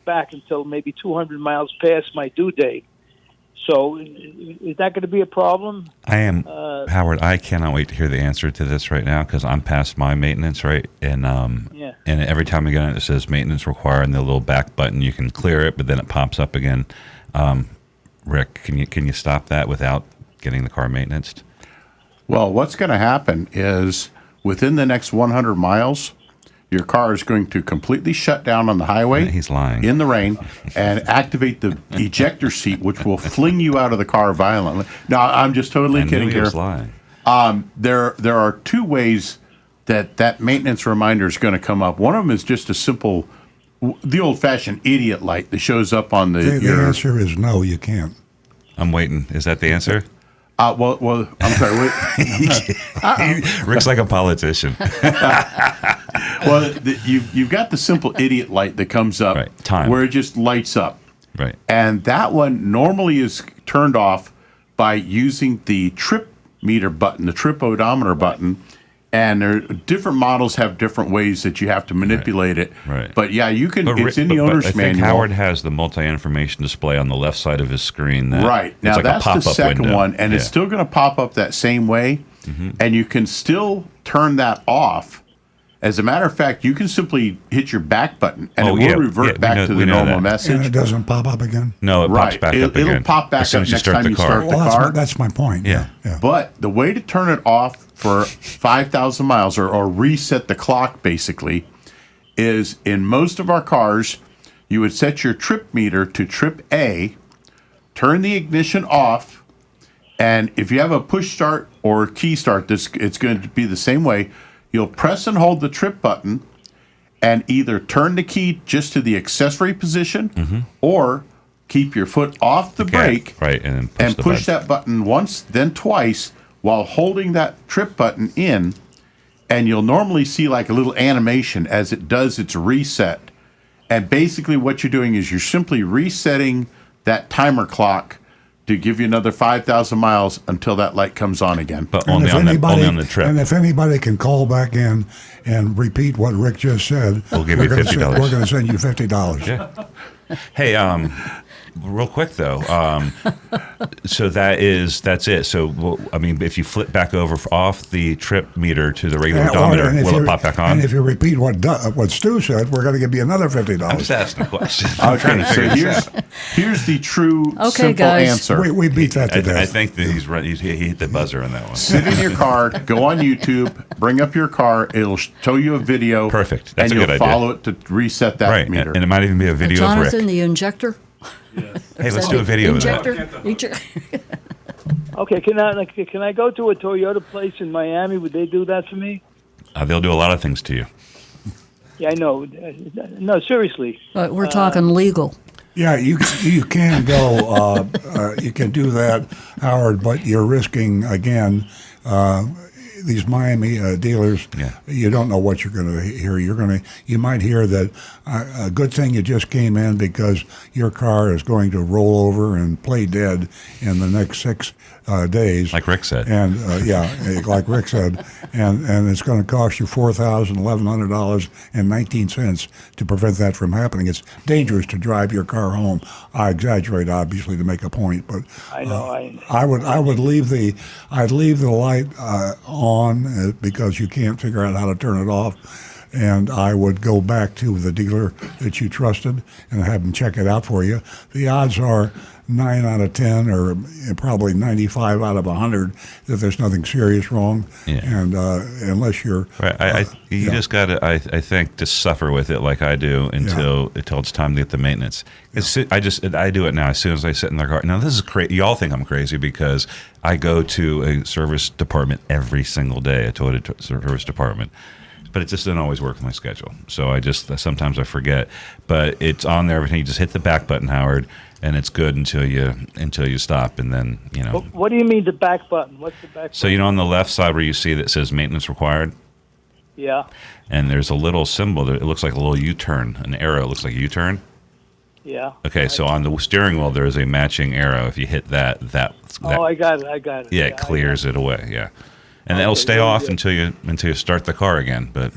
back until maybe 200 miles past my due date. So is that going to be a problem? I am, Howard, I cannot wait to hear the answer to this right now because I'm past my maintenance, right? And Yeah. and every time you get on it, it says maintenance required, and the little back button, you can clear it, but then it pops up again. Rick, can you stop that without getting the car maintained? Well, what's going to happen is within the next 100 miles, your car is going to completely shut down on the highway. He's lying. In the rain, and activate the ejector seat, which will fling you out of the car violently. No, I'm just totally I kidding knew he here. was lying. There are two ways that maintenance reminder is going to come up. One of them is just a simple, the old-fashioned idiot light that shows up on The answer is no, you can't. I'm waiting. Is that the answer? Well, I'm sorry. Wait. Rick's like a politician. Well, you've got the simple idiot light that comes up, Right. Time. where it just lights up. Right. And that one normally is turned off by using the trip meter button, the trip odometer button. And different models have different ways that you have to manipulate it. Right. But yeah, you can. It's in the but owner's I think manual. Howard has the multi-information display on the left side of his screen. That Right. it's Now like that's a the pop-up second window. one, and it's Yeah. still going to pop up that same way. And you can still turn that off. As a matter of fact, you can simply hit your back button, and it will revert back to the normal And message. it doesn't pop up again? No, it pops Right. back up It'll again. pop back as soon up as you next start time the you car. start the Well, car. that's my point. Yeah. But the way to turn it off for 5,000 miles or reset the clock, basically, is in most of our cars, you would set your trip meter to trip A, turn the ignition off, and if you have a push start or key start, it's going to be the same way. You'll press and hold the trip button and either turn the key just to the accessory position or keep your foot off the brake Right, and then and the push button. that button once, then twice, while holding that trip button in, and you'll normally see like a little animation as it does its reset. And basically what you're doing is you're simply resetting that timer clock to give you another 5,000 miles until that light comes on again. But And only if on, anybody, only on the trip. And if anybody can call back in and repeat what Rick just said, We'll give you we're gonna $50. send- We're going to send you $50. Yeah. Hey, real quick though, so that's it. So I mean, if you flip back over off the trip meter to the regular odometer, And if will you- it pop back on? And if you repeat what Stu said, we're going to give you another $50. I'm just asking a question. I'm trying to Okay, so figure this out. here's the true Okay, simple guys. answer. We beat that to I death. think that he's right. He hit the buzzer on that one. Sit in your car, go on YouTube, bring up your car. It'll show you a video. Perfect. That's and a good you'll idea. follow it to reset that Right, meter. and it might even be a video of Jonathan, Rick. the injector. Hey, let's do a video of that. Injector. Okay, can I go to a Toyota place in Miami? Would they do that for me? They'll do a lot of things to you. Yeah, I know. No, seriously. But we're talking legal. Yeah, you can go. You can do that, Howard. But you're risking again. These Miami dealers. Yeah. You don't know what you're going to hear. You might hear that a good thing you just came in because your car is going to roll over and play dead in the next 6 days. Like Rick said. And like Rick said, and it's going to cost you $4,111.19 to prevent that from happening. It's dangerous to drive your car home. I exaggerate, obviously, to make a point, but I know. I would leave the light on because you can't figure out how to turn it off. And I would go back to the dealer that you trusted and have them check it out for you. The odds are 9 out of 10, or probably 95 out of 100, that there's nothing serious wrong. Yeah. And unless you're Right. You just got to, I think, just suffer with it like I do until it's time to get the maintenance. I do it now as soon as I sit in the car. Now, this is crazy. Y'all think I'm crazy because I go to a service department every single day, a Toyota service department. But it just doesn't always work with my schedule. So sometimes I forget. But it's on there. Everything. You just hit the back button, Howard, and it's good until you stop, and then What do you mean the back button? What's the back So button? on the left side where you see that says maintenance required, Yeah. and there's a little symbol that it looks like a little U-turn, an arrow. It looks like a U-turn. Yeah. Okay, so on the steering wheel there is a matching arrow. If you hit that Oh, I got it. yeah, it clears it away. Yeah. And it'll stay very off good. until you start the car again, but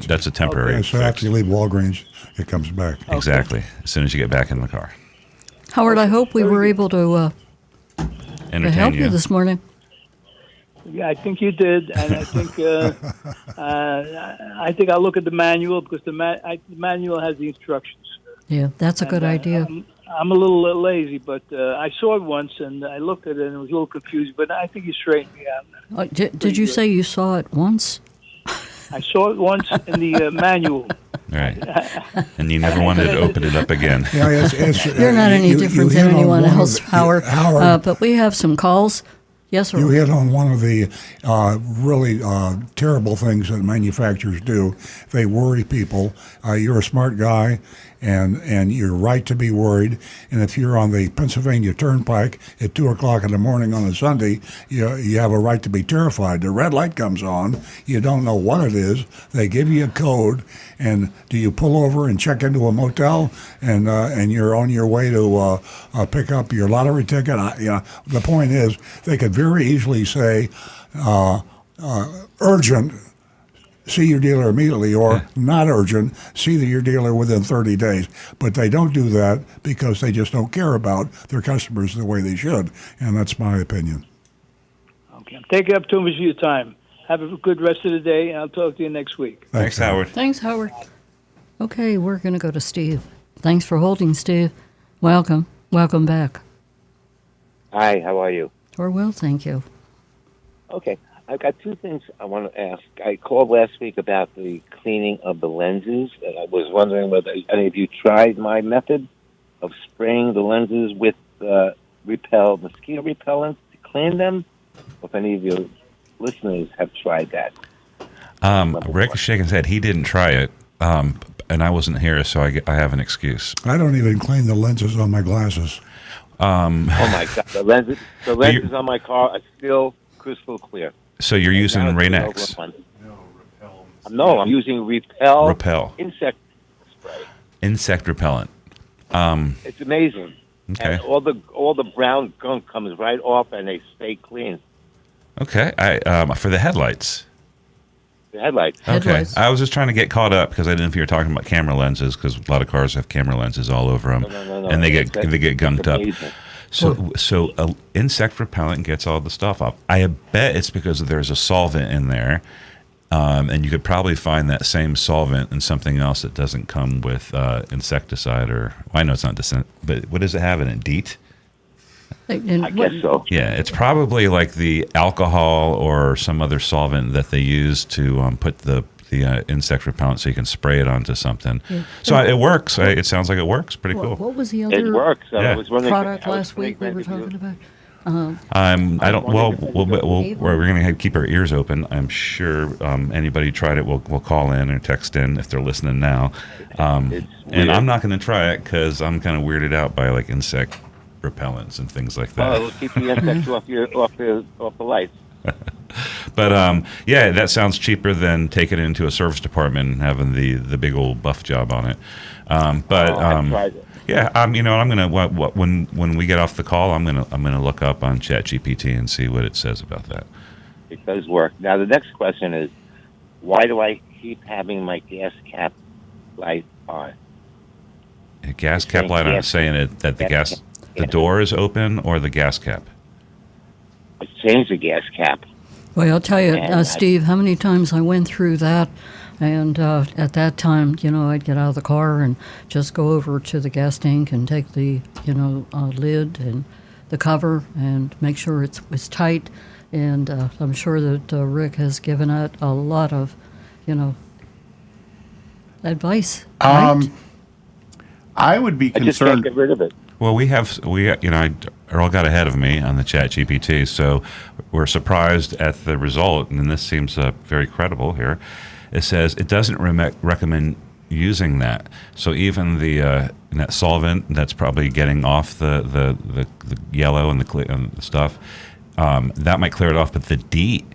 that's a temporary and so after fix. you leave Walgreens, it comes back. Exactly. As soon as you get back in the car. Howard, I hope we were able to Entertain help you this morning. Yeah, I think you did, and I think I'll look at the manual because the manual has the instructions. Yeah, that's a good idea. I'm a little lazy, but I saw it once and I looked at it and it was a little confusing. But I think you straightened me out. Did you say you saw it once? I saw it once in the manual. Right. And you never wanted to open it up again. Yeah, it's, You're not any different hit than on anyone one of else, the- Howard. Howard, But we have some calls. Yes, sir. you hit on one of the really terrible things that manufacturers do. They worry people. You're a smart guy, and you're right to be worried. And if you're on the Pennsylvania Turnpike at 2 o'clock in the morning on a Sunday, you have a right to be terrified. The red light comes on. You don't know what it is. They give you a code, and do you pull over and check into a motel, and you're on your way to pick up your lottery ticket? The point is, they could very easily say, urgent, see your dealer immediately, or not urgent, see your dealer within 30 days. But they don't do that because they just don't care about their customers the way they should. And that's my opinion. Okay, I'm taking up too much of your time. Have a good rest of the day, and I'll talk to you next week. Thanks, Howard. Thanks, Howard. Okay, we're going to go to Steve. Thanks for holding, Steve. Welcome. Welcome back. Hi, how are you? We're well, thank you. Okay, I've got two things I want to ask. I called last week about the cleaning of the lenses, and I was wondering whether any of you tried my method of spraying the lenses with mosquito repellent to clean them, or if any of your listeners have tried that. Rick is shaking his head. He didn't try it, and I wasn't here, so I have an excuse. I don't even clean the lenses on my glasses. Oh my God, the lenses on my car are still crystal clear. So you're using Now it's been Rain-X. over a month. No, I'm using Repel insect spray. Insect repellent. It's amazing. Okay. And all the brown gunk comes right off, and they stay clean. Okay. For the headlights. The headlights. Headlights. Okay. I was just trying to get caught up because I didn't know if you were talking about camera lenses, because a lot of cars have camera lenses all over them, No. and they get It's gunked up. amazing. So insect repellent gets all the stuff off. I bet it's because there's a solvent in there, and you could probably find that same solvent in something else that doesn't come with insecticide, or I know it's not but what does it have in it? DEET? I guess so. Yeah, it's probably like the alcohol or some other solvent that they use to put the the insect repellent so you can spray it onto something. Yeah. So it works. It sounds like it works. Pretty cool. What was the It other works. So Yeah. I was wondering. product last week we were talking about? I don't. Well, Avon? we're going to keep our ears open. I'm sure anybody who tried it will call in or text in if they're listening now. And weird. I'm not going to try it because I'm kind of weirded out by like insect repellents and things like that. Oh, it'll keep the insects off the lights. But yeah, that sounds cheaper than taking it into a service department and having the big old buff job on it. I tried it. Yeah, you know, I'm gonna when we get off the call, I'm gonna look up on ChatGPT and see what it says about that. It does work. Now the next question is, why do I keep having my gas cap light on? A gas cap light on it saying that the door is open or the gas cap. I changed the gas cap. Well, I'll tell you, And Steve, how many times I went through that. And at that time, you know, I'd get out of the car and just go over to the gas tank and take the, lid and the cover and make sure it was tight. And I'm sure that Rick has given it a lot of, advice. Right? I would be I just can't concerned. get rid of it. Well, Earl got ahead of me on the ChatGPT, so we're surprised at the result, and this seems very credible here. It says it doesn't recommend using that. So even the that solvent that's probably getting off the yellow and the stuff, that might clear it off, but the DEET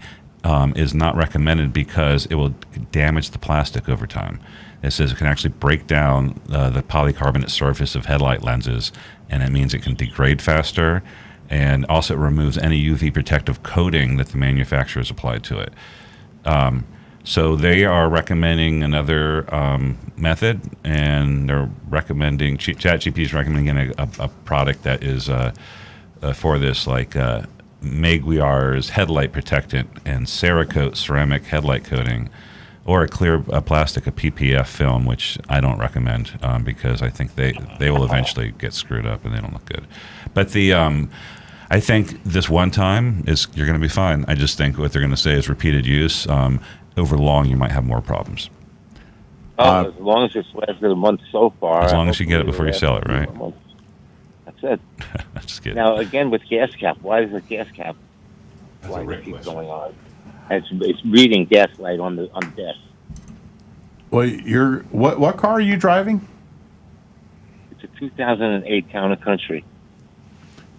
is not recommended because it will damage the plastic over time. It says it can actually break down the polycarbonate surface of headlight lenses, and it means it can degrade faster, and also it removes any UV protective coating that the manufacturers applied to it. So they are recommending another method, and they're recommending, ChatGPT is recommending a product that is for this, like Meguiar's headlight protectant and Cerakote ceramic headlight coating, or a clear plastic, a PPF film, which I don't recommend because I think they will eventually get screwed up and they don't look good. But I think this one time you're going to be fine. I just think what they're going to say is repeated use. Over long, you might have more problems. As long as it's lasted a month so far. As long as you get it before you sell it, right? That's it. Just kidding. Now, again, with gas cap, why is the gas cap That's a why Rick it keep question. going on? It's reading gas light on the dash. Well, what car are you driving? It's a 2008 Town and Country.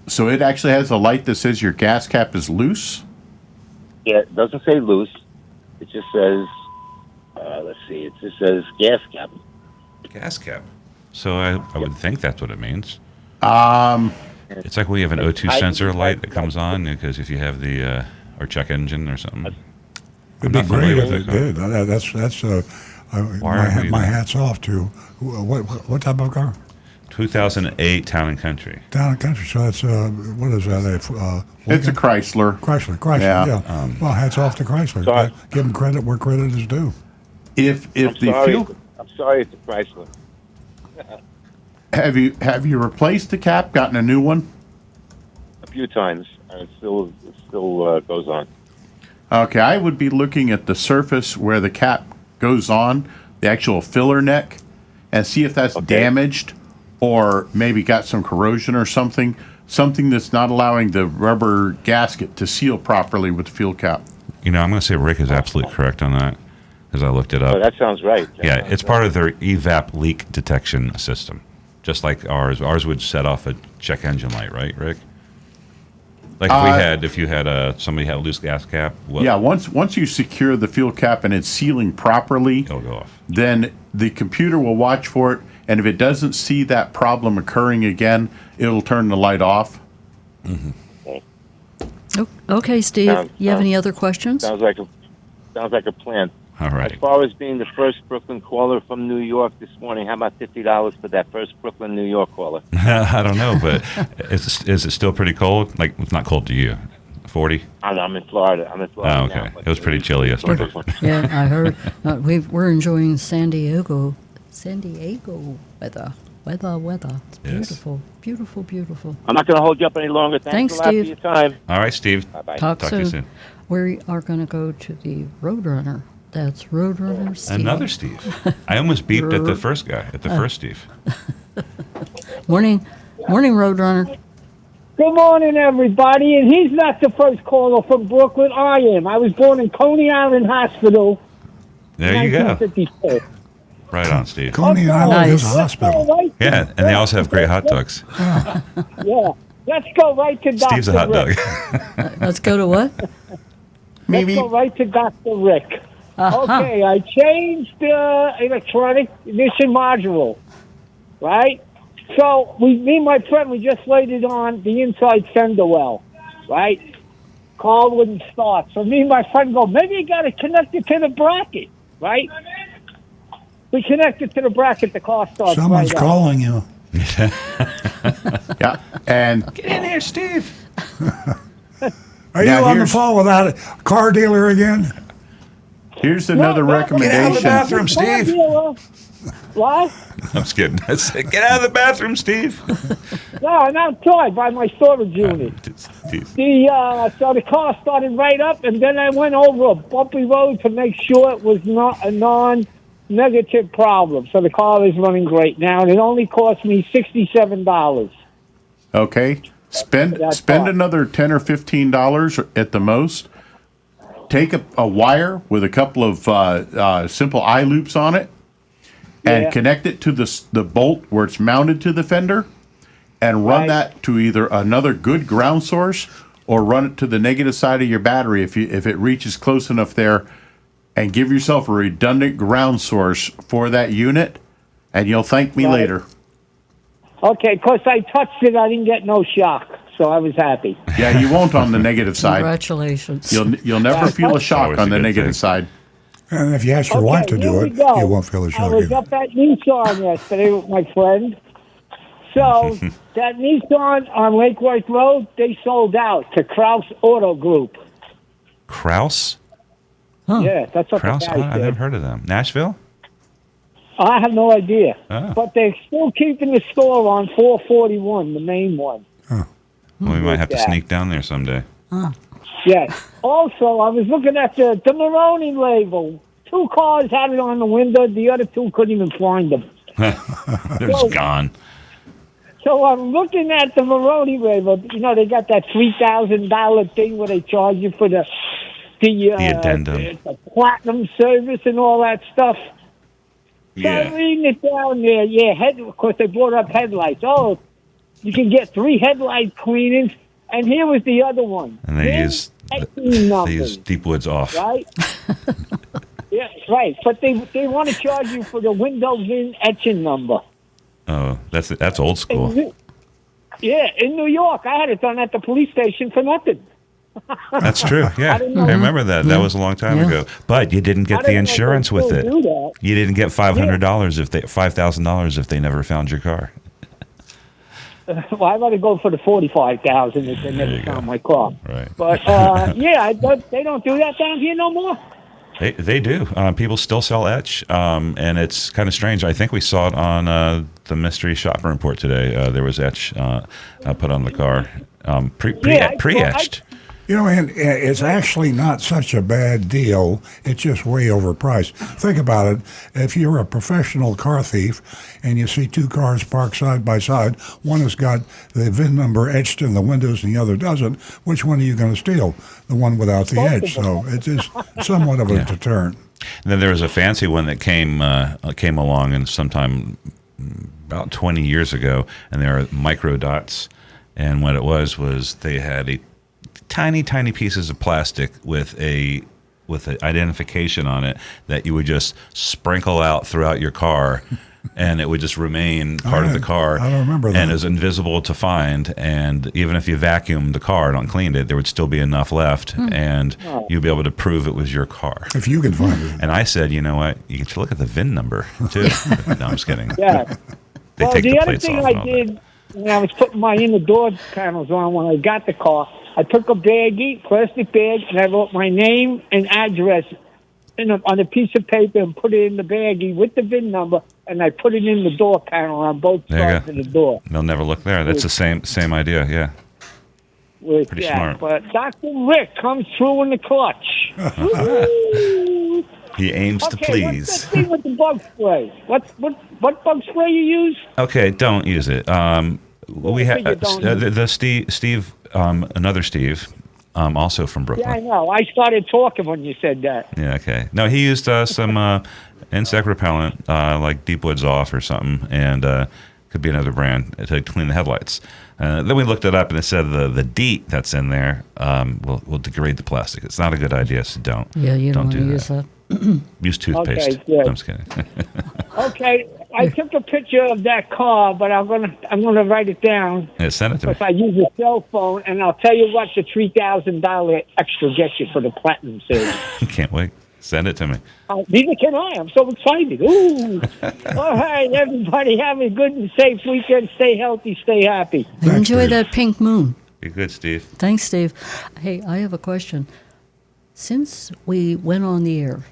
So it actually has a light that says your gas cap is loose? Yeah, it doesn't say loose. It just says, let's see, it just says gas cap. Gas cap. So I would think that's what it means. Um, It's like we have an O2 sensor light that comes on because if you have the or check engine or something. It'd be not great familiar if with it that did. That's Why are we my doing- hat's off to what type of car? 2008 Town and Country. Town and Country. So that's what is that? it's a Lincoln? Chrysler. Chrysler. Yeah. Yeah. Well, hats off to Chrysler. Sorry. Give them credit where credit is due. If I'm the sorry. fuel, I'm sorry, it's a Chrysler. have you replaced the cap? Gotten a new one? A few times, and it still goes on. Okay, I would be looking at the surface where the cap goes on, the actual filler neck, and see if that's damaged or maybe got some corrosion or something that's not allowing the rubber gasket to seal properly with the fuel cap. You know, I'm going to say Rick is absolutely correct on that because I looked it up. Oh, that sounds right. Yeah, it's part of their evap leak detection system, just like ours. Ours would set off a check engine light, right, Rick? Like if you had somebody had a loose gas cap. Yeah, once you secure the fuel cap and it's sealing properly, it'll go off. then the computer will watch for it, and if it doesn't see that problem occurring again, it'll turn the light off. Okay, Steve, you have any other questions? Sounds like a plan. All right. As far as being the first Brooklyn caller from New York this morning, how about $50 for that first Brooklyn, New York caller? I don't know, but is it still pretty cold? Like, it's not cold to you. 40? I'm in Florida. Oh, now, okay. but It was pretty chilly yesterday. Yeah, I heard. We're enjoying San Diego weather. It's Yes. beautiful, beautiful. I'm not going to hold you up any longer. Thanks, Thanks a lot Steve. for your time. All right, Steve. Bye-bye. Talk Talk to you soon. We are going to go to the Roadrunner. That's Roadrunner Steve. Another Steve. I almost beeped at the first guy, at the first Steve. Morning, Roadrunner. Good morning, everybody. And he's not the first caller from Brooklyn. I am. I was born in Coney Island Hospital. There you go. 1954. Right on, Steve. Coney Island is a hospital. Yeah, and they also have great hot dogs. Yeah. Let's go right to Dr. Steve's a hot dog. Rick. Let's go to what? Let's go right to Dr. Rick. Okay, I changed the electronic ignition module, right? So me and my friend, we just laid it on the inside fender well, right? Car wouldn't start. So me and my friend go, maybe you got to connect it to the bracket, right? We connected to the bracket, the car starts. Someone's right calling you. Yeah, and Get in here, Steve. Are you Now on the here's- phone with that car dealer again? here's another no, recommendation. Get out of the bathroom, Steve. What? I'm just kidding. I said, get out of the bathroom, Steve. No, I'm outside by my storage unit. Steve. So the car started right up, and then I went over a bumpy road to make sure it was not a non-negative problem. So the car is running great now, and it only cost me $67. Okay, spend That's spend all. another $10 or $15 at the most. Take a wire with a couple of simple eye loops on it, and Yeah. connect it to the bolt where it's mounted to the fender, and run Right. that to either another good ground source or run it to the negative side of your battery if it reaches close enough there, and give yourself a redundant ground source for that unit, and you'll thank me Right. later. Okay, because I touched it, I didn't get no shock, so I was happy. Yeah, you won't on the negative side. Congratulations. You'll never feel a shock always on a the good negative thing. side. And if you ask your wife to here do we it, go. you won't feel a I shock was either. up at Nissan yesterday with my friend. So that Nissan on Lake Worth Road, they sold out to Kraus Auto Group. Kraus? Yeah, that's what Kraus? the I've guy never said. heard of them. Nashville? I have no idea. Oh. But they're still keeping the store on 441, the main one. Well, we might have to Yeah. sneak down there someday. Yes. Also, I was looking at the Maroni label. 2 cars had it on the window. The other 2 couldn't even find them. They're just gone. So I'm looking at the Maroni label. You know, they got that $3,000 thing where they charge you for the addendum. the platinum service and all that stuff. So I'm Yeah. reading it down there. Yeah, of course they brought up headlights. Oh, you can get 3 headlight cleanings, and here was the other one. And they Then use etching numbers, Deep Woods off. right? Yeah, right. But they want to charge you for the window VIN etching number. Oh, that's old school. Yeah, in New York, I had it done at the police station for nothing. That's true. Yeah, didn't know- I remember that. That was a long time Yeah. ago. But you didn't I get the didn't know they insurance with still it. do that. You didn't get $500 if they $5,000 if they never found your car. Well, I'd rather go for the 45,000 if they never you go. found my car. Right. But yeah, they don't do that down here no more. They do. People still sell etch, and it's kind of strange. I think we saw it on the mystery shopper report today. There was etch put on the car, pre-etched. You know, and it's actually not such a bad deal. It's just way overpriced. Think about it. If you're a professional car thief and you see 2 cars parked side by side, one has got the VIN number etched in the windows and the other doesn't, which one are you going to steal? The one without the edge. So it is somewhat of a deterrent. And then there was a fancy one that came along, and sometime about 20 years ago, and there are micro dots. And what it was they had a tiny pieces of plastic with an identification on it that you would just sprinkle out throughout your car, and it would just remain part of the car. I don't remember that. And is invisible to find. And even if you vacuumed the car and cleaned it, there would still be enough left, and you'd be able to prove it was your car. If you can find it. And I said, you know what? You can look at the VIN number too. No, I'm just kidding. Yeah. They Well, take the the other plates thing off. I and all that. did when I was putting my inner door panels on when I got the car, I took a baggie, plastic bag, and I wrote my name and address on a piece of paper and put it in the baggie with the VIN number, and I put it in the door panel on both There you sides go. of the door. They'll never look there. That's the same idea. Yeah. With Pretty that. smart. But Dr. Rick comes through in the clutch. Woo-hoo. He aims to Okay, what's please. that thing with the bug spray? What bug spray you use? Okay, don't use it. We have figured don't use the Steve, another Steve, also from Yeah, I Brooklyn. know. I started talking when you said that. Yeah, okay. No, he used some insect repellent, like Deep Woods Off or something, and could be another brand to clean the headlights. Then we looked it up, and it said the DEET that's in there will degrade the plastic. It's not a good idea, so don't. Yeah, you don't want to do use that. Use toothpaste. Okay, good. I'm just kidding. Okay, I took a picture of that car, but I'm gonna write it down Yeah, send it to me. because I use a cell phone, and I'll tell you what the $3,000 extra gets you for the platinum sale. Can't wait. Send it to me. Neither can I. I'm so excited. Ooh! All right, everybody, have a good and safe weekend. Stay healthy. Stay happy. Enjoy Steve. that pink moon. Be good, Steve. Thanks, Steve. Hey, I have a question. Since we went on the air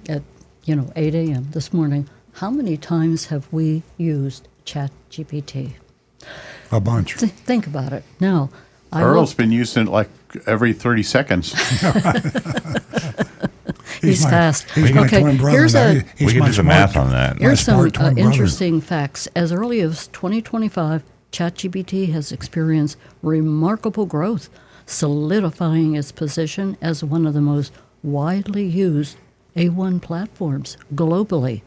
at 8 a.m. this morning, how many times have we used ChatGPT? A bunch. Think about it. Now, Earl's been using it like every 30 seconds. He's fast. He's my Okay, twin brother. here's Now, a- he's We can my do the smart- math on that. my Here's some smart twin brother. interesting facts. As early as 2025, ChatGPT has experienced remarkable growth, solidifying its position as one of the most widely used A1 platforms globally.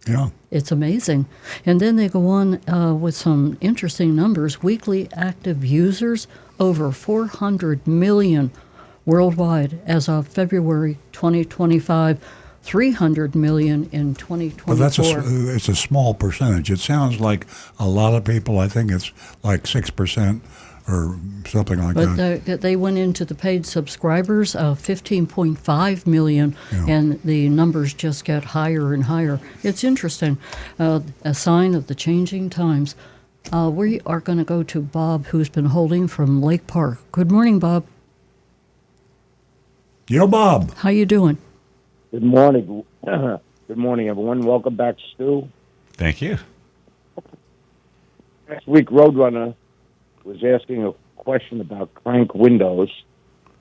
Yeah. It's amazing. And then they go on with some interesting numbers. Weekly active users, over 400 million worldwide as of February 2025, 300 million in 2024. But it's a small percentage. It sounds like a lot of people. I think it's like 6% or something like But that. they went into the paid subscribers of 15.5 million, Yeah. and the numbers just get higher and higher. It's interesting, a sign of the changing times. We are going to go to Bob, who's been holding from Lake Park. Good morning, Bob. Yo, Bob. How you doing? Good morning. Good morning, everyone. Welcome back, Stu. Thank you. Next week, Roadrunner was asking a question about crank windows.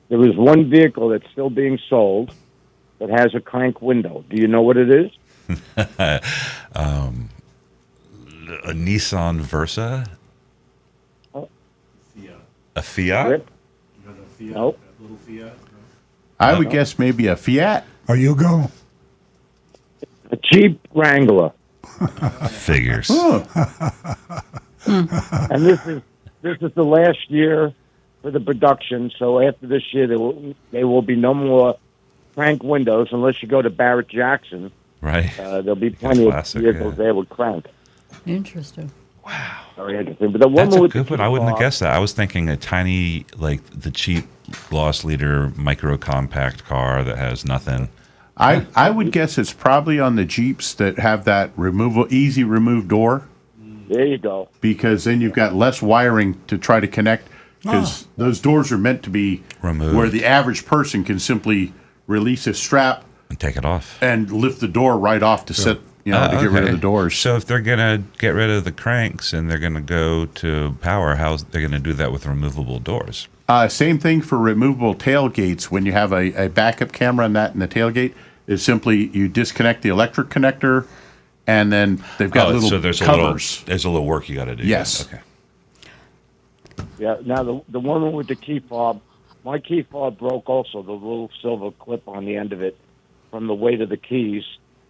There is one vehicle that's still being sold that has a crank window. Do you know what it is? A Nissan Versa? A Fiat? Rick? No. I would guess maybe a Fiat. Are you go? A Jeep Wrangler. Figures. And this is the last year for the production. So after this year, there will be no more crank windows unless you go to Barrett Jackson. Right. There'll be plenty Classic, of vehicles yeah. there with crank. Interesting. Very interesting. But the That's woman a with good the one. I wouldn't have car- guessed that. I was thinking a tiny, like the cheap loss leader micro compact car that has nothing. I would guess it's probably on the Jeeps that have that easy remove door, There you go. because then you've got less wiring to try to connect, because those doors are meant to be Removed. where the average person can simply release a strap And take it off. and lift the door right off to set, to get rid of Okay. the doors. So if they're gonna get rid of the cranks and they're gonna go to power, how's they're gonna do that with removable doors? Same thing for removable tailgates. When you have a backup camera on that in the tailgate, is simply you disconnect the electric connector, and then they've got little so there's covers. there's a little work you got to do. Yes. Okay. Yeah. Now the woman with the key fob, my key fob broke also. The little silver clip on the end of it from the weight of the keys.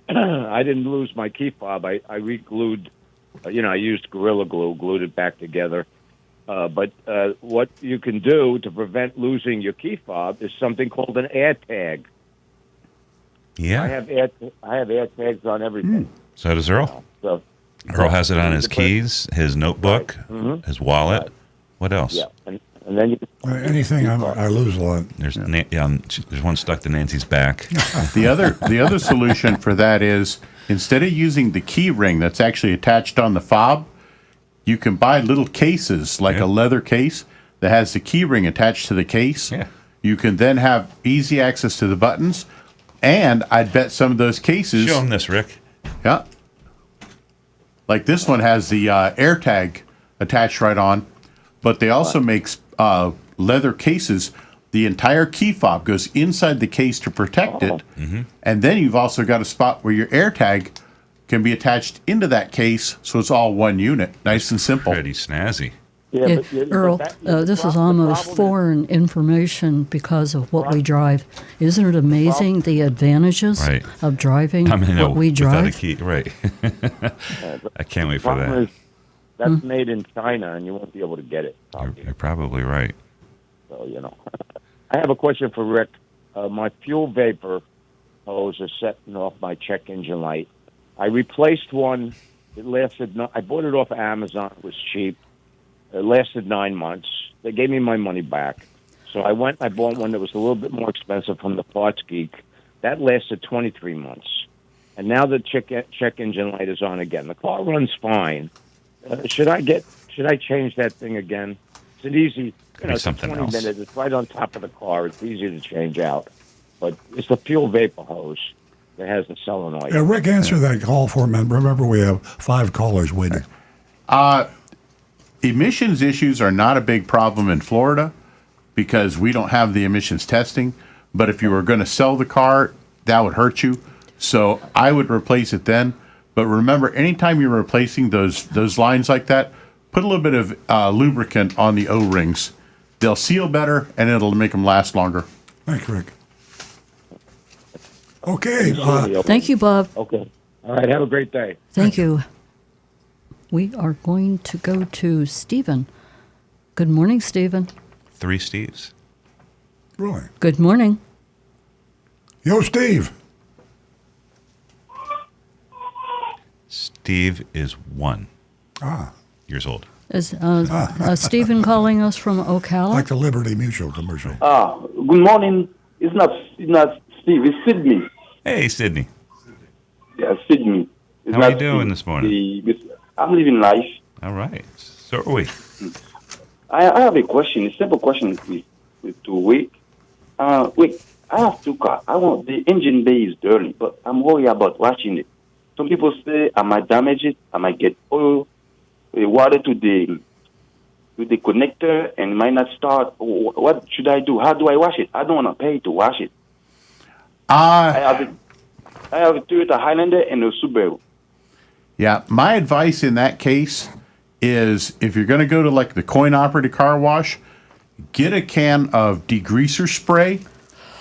I didn't lose my key fob. I re-glued. I used Gorilla Glue, glued it back together. But what you can do to prevent losing your key fob is something called an air tag. Yeah. I have air tags on everything. So does Earl. So Earl has it on his keys, his notebook, his wallet. What else? yeah, and then you. Anything I lose a lot. There's there's one stuck to Nancy's back. The other solution for that is, instead of using the key ring that's actually attached on the fob, you can buy little cases, like Yeah. a leather case that has the key ring attached to the case. Yeah. You can then have easy access to the buttons, and I'd bet some of those cases. Show him this, Rick. Yeah. Like this one has the air tag attached right on, but they also make leather cases the entire key fob goes inside the case to protect it. And then you've also got a spot where your AirTag can be attached into that case, so it's all one unit. Nice and simple. Pretty snazzy. Yeah, but Earl, the this is the almost problem is- foreign information because of what we drive. Isn't it amazing the advantages Right. of driving I mean, what we without a drive? key, right? I can't wait for problem that. is that's made in China, and you won't be able to get it. You're probably right. So, I have a question for Rick. My fuel vapor hose is setting off my check engine light. I replaced one. It lasted. I bought it off of Amazon. It was cheap. It lasted 9 months. They gave me my money back. So I bought one that was a little bit more expensive from the Parts Geek. That lasted 23 months. And now the check engine light is on again. The car runs fine. Should I change that thing again? It's an easy, Maybe it's something 20 else. minutes. It's right on top of the car. It's easy to change out. But it's the fuel vapor hose that has the solenoid. Yeah, Rick, answer that call for me. Remember, we have 5 callers waiting. Emissions issues are not a big problem in Florida because we don't have the emissions testing. But if you were going to sell the car, that would hurt you. So I would replace it then. But remember, anytime you're replacing those lines like that, put a little bit of lubricant on the O-rings. They'll seal better, and it'll make them last longer. Thanks, Rick. Okay. Thank you, Bob. Okay. All right. Have a great day. Thank you. We are going to go to Stephen. Good morning, Stephen. 3 Steves. Really? Good morning. Yo, Steve. Steve is 1 Ah, years old. Is Stephen calling us from Ocala? like the Liberty Mutual commercial. Good morning. It's not Steve. It's Sydney. Hey, Sydney. Yeah, Sydney. It's How are you not doing Steve. this morning? I'm living life. All right. So are we. I have a question, a simple question to Wick. Wick, I have 2 cars. I want the engine bay is dirty, but I'm worried about washing it. Some people say I might damage it. I might get oil, water to the connector, and it might not start. What should I do? How do I wash it? I don't want to pay to wash it. I have a Toyota Highlander and a Subaru. Yeah, my advice in that case is if you're going to go to like the coin-operated car wash, get a can of degreaser spray,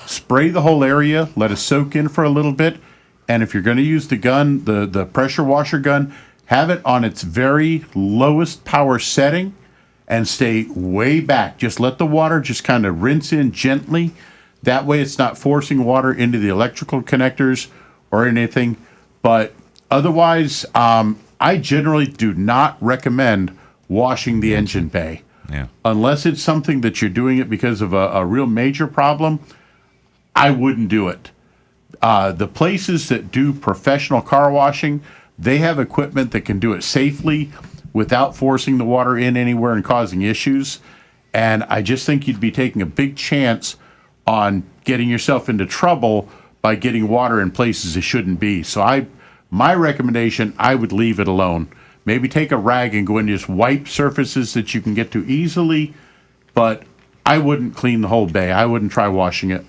spray the whole area, let it soak in for a little bit, and if you're going to use the gun, the pressure washer gun, have it on its very lowest power setting and stay way back. Just let the water just kind of rinse in gently. That way it's not forcing water into the electrical connectors or anything. But otherwise, I generally do not recommend washing the engine bay. Yeah. Unless it's something that you're doing it because of a real major problem, I wouldn't do it. The places that do professional car washing, they have equipment that can do it safely without forcing the water in anywhere and causing issues. And I just think you'd be taking a big chance on getting yourself into trouble by getting water in places it shouldn't be. So my recommendation, I would leave it alone. Maybe take a rag and go in and just wipe surfaces that you can get to easily, but I wouldn't clean the whole bay. I wouldn't try washing it.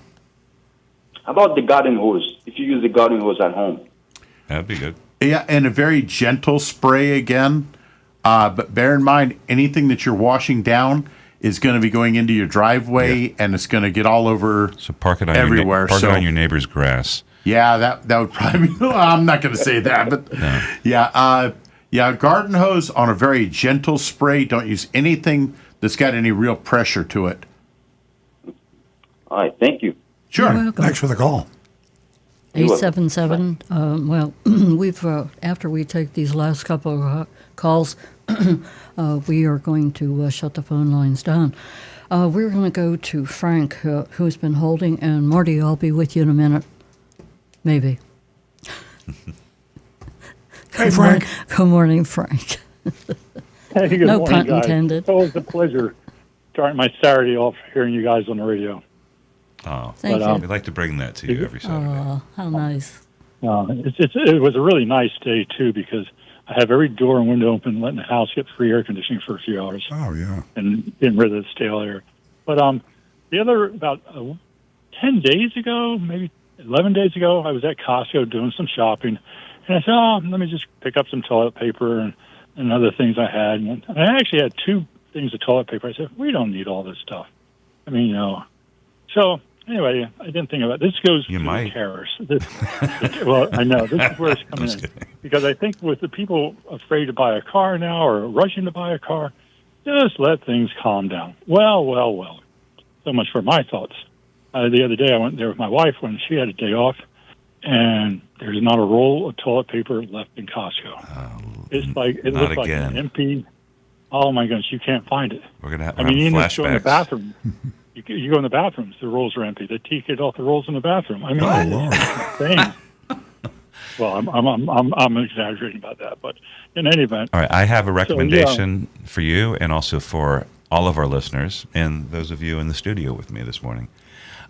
How about the garden hose? If you use the garden hose at home. That'd be good. Yeah, and a very gentle spray again. But bear in mind, anything that you're washing down is going to be going into your driveway, and it's going to get all over So park it on everywhere. Park it on your neighbor's grass. Yeah, that would probably be. Well, I'm not going to say that, but yeah, garden hose on a very gentle spray. Don't use anything that's got any real pressure to it. All right, thank you. Sure. You're welcome. Thanks for the call. 877. Well, we've after we take these last couple of calls, we are going to shut the phone lines down. We're going to go to Frank, who's been holding, and Marty, I'll be with you in a minute. Maybe. Hey, Frank. Good morning, Frank. Hey, good No morning, pun guys. intended. It's always a pleasure starting my Saturday off hearing you guys on the radio. Oh, Thank you. we'd like to bring that to you every Saturday. Oh, how nice. It was a really nice day, too, because I have every door and window open, letting the house get free air conditioning for a few hours Oh, yeah. and getting rid of the stale air. But about 10 days ago, maybe 11 days ago, I was at Costco doing some shopping, and I said, let me just pick up some toilet paper and other things I had. And I actually had 2 things of toilet paper. I said, we don't need all this stuff. I mean, So anyway, I didn't think about it. This goes to the terrorists. Well, I know. This is where it's coming in. Because I think with the people afraid to buy a car now or rushing to buy a car, just let things calm down. Well. So much for my thoughts. The other day, I went there with my wife when she had a day off, and there's not a roll of toilet paper left in Costco. It's like it looks like an empty. Oh my goodness, you can't find it. We're gonna have. Even if you go in the bathroom, you go in the bathrooms, the rolls are empty. They take it off the rolls in the bathroom. I mean, it's insane. Well, I'm exaggerating about that, but in any event. All right, I have a recommendation for you, and also for all of our listeners, and those of you in the studio with me this morning.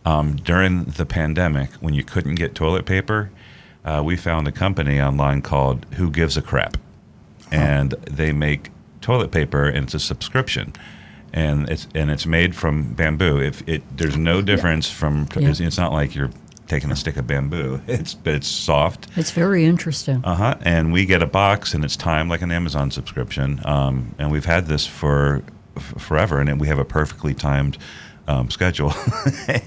During the pandemic, when you couldn't get toilet paper, we found a company online called Who Gives a Crap, and they make toilet paper, and it's a subscription, and it's made from bamboo. There's no difference from. It's not like you're taking a stick of bamboo. It's soft. It's very interesting. And we get a box, and it's timed like an Amazon subscription. And we've had this for forever, and we have a perfectly timed schedule,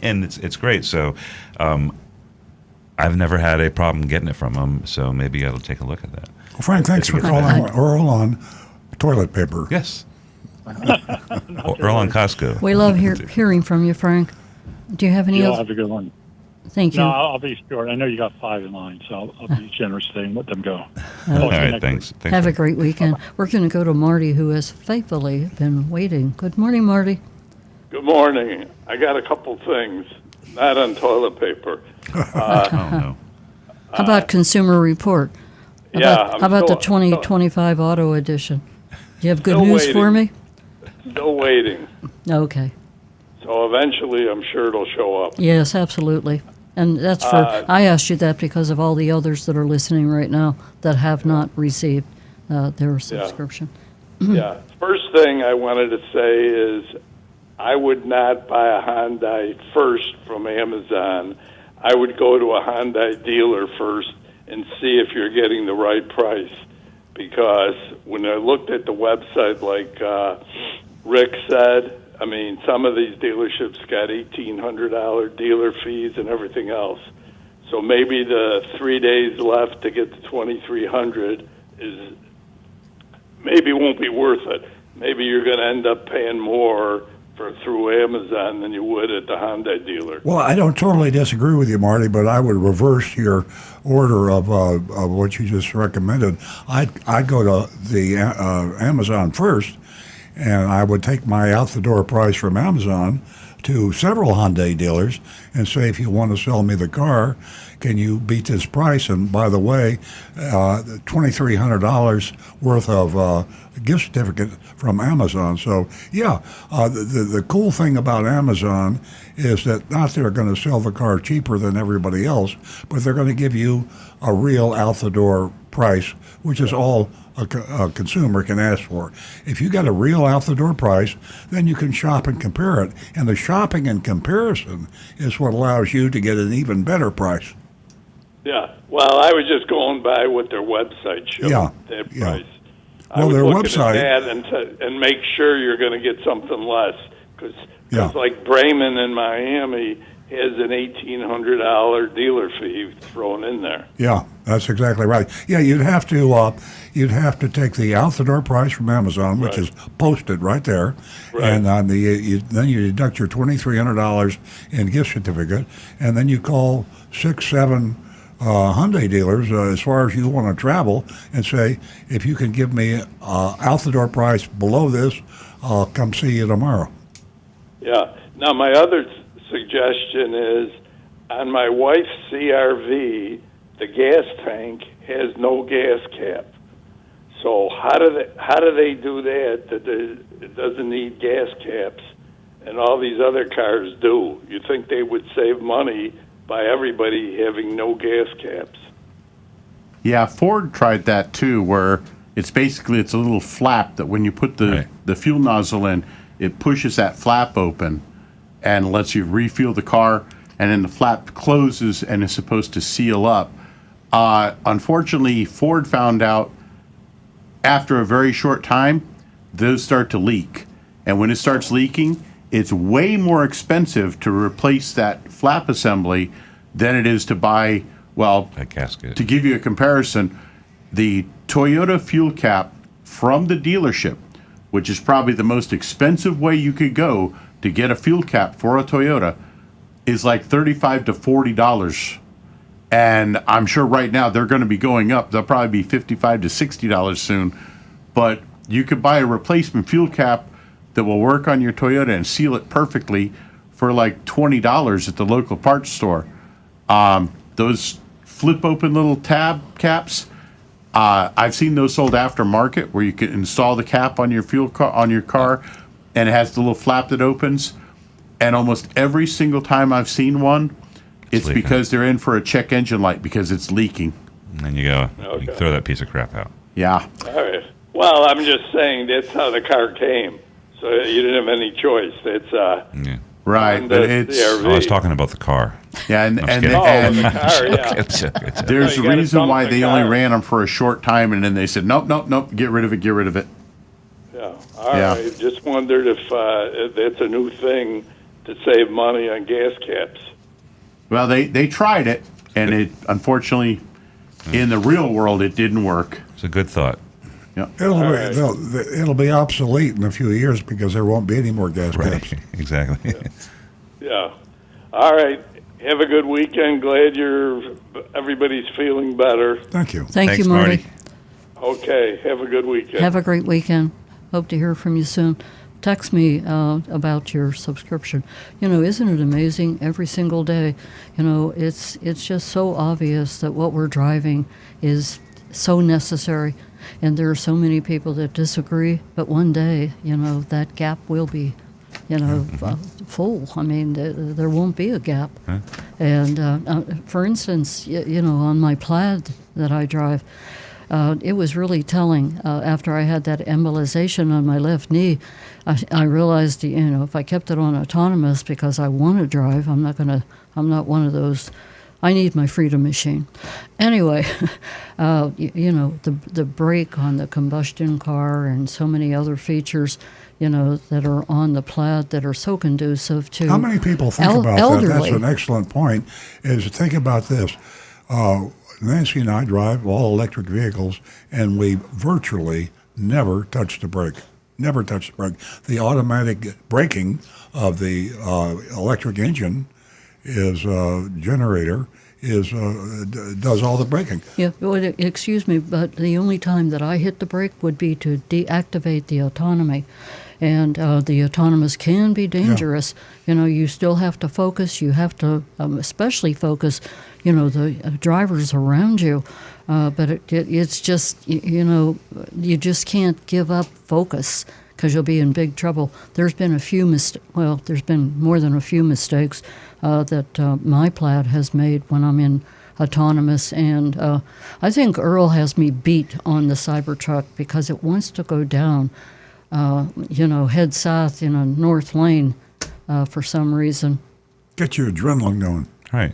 and it's great. So I've never had a problem getting it from them. So maybe I'll take a look at that. Well, Frank, thanks for calling Earl on toilet paper. Yes. Earl on Costco. We love hearing from you, Frank. Do you have any You'll have a good one. Thank you. No, I'll be short. I know you got 5 in line, so I'll be generous today and let them go. All right, thanks. Have a great weekend. We're going to go to Marty, who has faithfully been waiting. Good morning, Marty. Good morning. I got a couple things, not on toilet paper. How about Consumer Report? How about the 2025 Auto Edition? Do you have good news for me? Still waiting. Okay. So eventually, I'm sure it'll show up. Yes, absolutely. And that's for, I asked you that because of all the others that are listening right now that have not received their subscription. Yeah. First thing I wanted to say is I would not buy a Hyundai first from Amazon. I would go to a Hyundai dealer first and see if you're getting the right price. Because when I looked at the website, like Rick said, I mean, some of these dealerships got $1,800 dealer fees and everything else. So maybe the 3 days left to get to $2,300 maybe won't be worth it. Maybe you're going to end up paying more through Amazon than you would at the Hyundai dealer. Well, I don't totally disagree with you, Marty, but I would reverse your order of what you just recommended. I'd go to the Amazon first, and I would take my out-the-door price from Amazon to several Hyundai dealers and say, if you want to sell me the car, can you beat this price? And by the way, $2,300 worth of gift certificate from Amazon. So, yeah, the cool thing about Amazon is that not they're going to sell the car cheaper than everybody else, but they're going to give you a real out-the-door price, which is all a consumer can ask for. If you got a real out-the-door price, then you can shop and compare it. And the shopping and comparison is what allows you to get an even better price. Yeah. Well, I was just going by what their website showed. Yeah. That yeah. price. Well, I would their look website at that and make sure you're going to get something less. Because like Bremen in Miami has an $1,800 dealer fee thrown in there. Yeah, that's exactly right. Yeah, you'd have to take the out-the-door price from Amazon, which is posted right there, and then you deduct your $2,300 in gift certificate, and then you call 6-7 Hyundai dealers as far as you want to travel, and say, if you can give me out-the-door price below this, I'll come see you tomorrow. Yeah. Now my other suggestion is on my wife's CRV, the gas tank has no gas cap. So how do they do that it doesn't need gas caps, and all these other cars do? You think they would save money by everybody having no gas caps? Yeah, Ford tried that too, where it's a little flap that when you put the fuel nozzle in, it pushes that flap open. and lets you refuel the car, and then the flap closes and is supposed to seal up. Unfortunately, Ford found out after a very short time, those start to leak. And when it starts leaking, it's way more expensive to replace that flap assembly than it is to buy, well, a gasket. To give you a comparison, the Toyota fuel cap from the dealership, which is probably the most expensive way you could go to get a fuel cap for a Toyota, is like $35 to $40. And I'm sure right now they're going to be going up. They'll probably be $55 to $60 soon. But you could buy a replacement fuel cap that will work on your Toyota and seal it perfectly for like $20 at the local parts store. Those flip open little tab caps, I've seen those sold aftermarket where you can install the cap on your car, and it has the little flap that opens. And almost every single time I've seen one, it's because they're in for a check engine light because it's leaking. And then you go, you throw that piece of crap out. Yeah. All right. Well, I'm just saying that's how the car came. So you didn't have any choice. It's right, but it's. I was talking about the car. Yeah, and the car, yeah. There's a reason why they only ran them for a short time, and then they said, nope, get rid of it. Yeah. All right. Just wondered if it's a new thing to save money on gas caps. Well, they tried it, and it unfortunately, in the real world, it didn't work. It's a good thought. Yeah. It'll be obsolete in a few years because there won't be any more gas caps. Exactly. Yeah. All right. Have a good weekend. Glad everybody's feeling better. Thank you. Thanks, you, Marty. Okay. Have a good weekend. Have a great weekend. Hope to hear from you soon. Text me about your subscription. Isn't it amazing? Every single day, it's just so obvious that what we're driving is so necessary. And there are so many people that disagree, but one day, that gap will be, full. I mean, there won't be a gap. Huh? And for instance, on my Plaid that I drive, it was really telling. After I had that embolization on my left knee, I realized, if I kept it on autonomous because I want to drive, I'm not one of those. I need my freedom machine. Anyway, the brake on the combustion car and so many other features, that are on the Plaid that are so conducive to How many people think about elderly. that? That's an excellent point, is think about this. Nancy and I drive all electric vehicles, and we virtually never touch the brake. Never touch the brake. The automatic braking of the electric engine generator does all the braking. Yeah, well, excuse me, but the only time that I hit the brake would be to deactivate the autonomy. And the autonomous can be dangerous. Yeah. You still have to focus. You have to especially focus, the drivers around you. But it's just, you just can't give up focus because you'll be in big trouble. There's been there's been more than a few mistakes that my Plaid has made when I'm in autonomous. And I think Earl has me beat on the Cybertruck because it wants to go down, head south in a north lane for some reason. Get your adrenaline going. Right.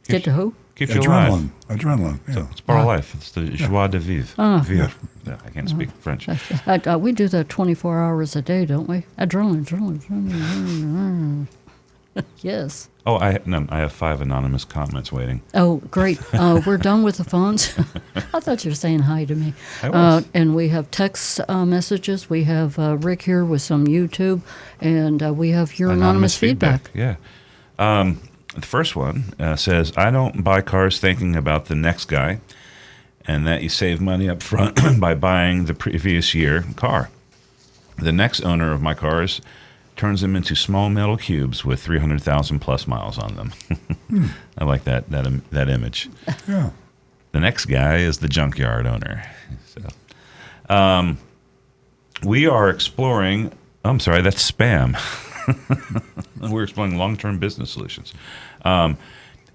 Get to who? Keep you alive. Adrenaline. Yeah. So it's part of life. It's the joie de vivre. Vivre. Yeah, I can't speak French. We do that 24 hours a day, don't we? Adrenaline. Yes. Oh, I have 5 anonymous comments waiting. Oh, great. We're done with the phones. I thought you were saying hi to me. I was. And we have text messages. We have Rick here with some YouTube, and we have your anonymous feedback. Yeah. The first one says, I don't buy cars thinking about the next guy and that you save money up front by buying the previous year car. The next owner of my cars turns them into small metal cubes with 300,000 plus miles on them. I like that image. Yeah. The next guy is the junkyard owner. So, we are exploring. I'm sorry, that's spam. We're exploring long-term business solutions.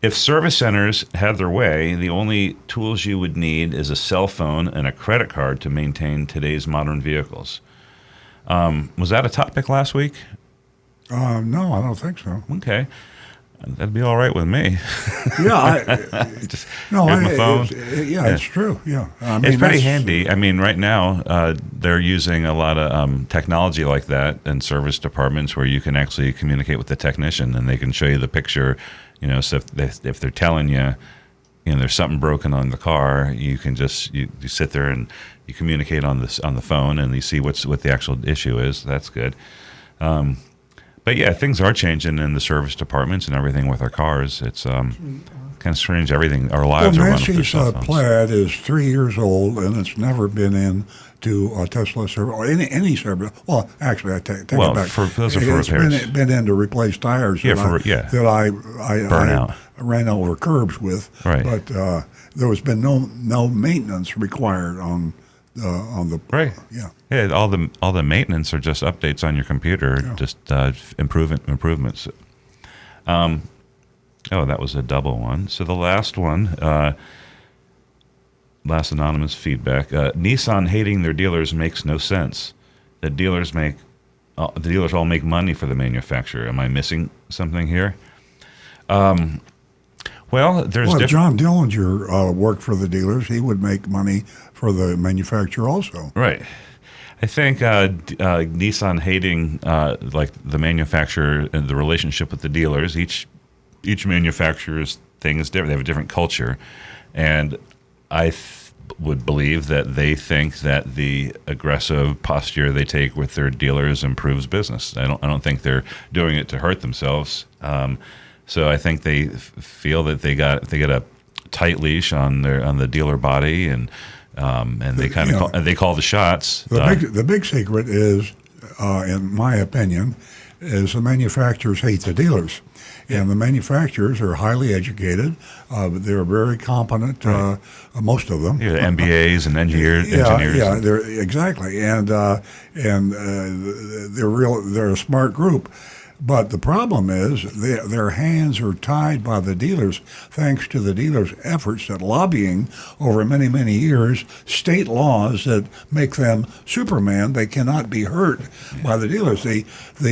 If service centers had their way, the only tools you would need is a cell phone and a credit card to maintain today's modern vehicles. Was that a topic last week? No, I don't think so. Okay. That'd be all right with me. Yeah, Just no, here's my phone. It's true. Yeah, I mean, It's pretty that's- handy. I mean, right now they're using a lot of technology like that in service departments where you can actually communicate with the technician and they can show you the picture. So if they're telling you, there's something broken on the car, you can just you sit there and you communicate on the phone and you see what the actual issue is. That's good. But yeah, things are changing in the service departments and everything with our cars. It's kind of strange. Everything, our lives are running through Nancy's cell phones. Plaid is 3 years old, and it's never been in to a Tesla service or any service. Well, actually, I take it back. Those are for It's repairs. been in to replace tires that I Burn out. ran over curbs with. Right. But there has been no maintenance required on the Right. Yeah. Yeah, all the maintenance are just updates on your computer, just improvements. That was a double one. So the last one, last anonymous feedback. Nissan hating their dealers makes no sense. The dealers all make money for the manufacturer. Am I missing something here? If John Dillinger worked for the dealers, he would make money for the manufacturer also. Right. I think Nissan hating like the manufacturer and the relationship with the dealers. Each manufacturer's thing is different. They have a different culture, and I would believe that they think that the aggressive posture they take with their dealers improves business. I don't think they're doing it to hurt themselves. So I think they feel that they get a tight leash on the dealer body, and they they call the shots. The big secret is, in my opinion, is the manufacturers hate the dealers. And the manufacturers are highly educated. They're very competent, most of them. Yeah, MBAs and engineers. Yeah, exactly. And they're a smart group. But the problem is their hands are tied by the dealers, thanks to the dealers' efforts at lobbying over many, many years, state laws that make them Superman. They cannot be hurt by the dealers. They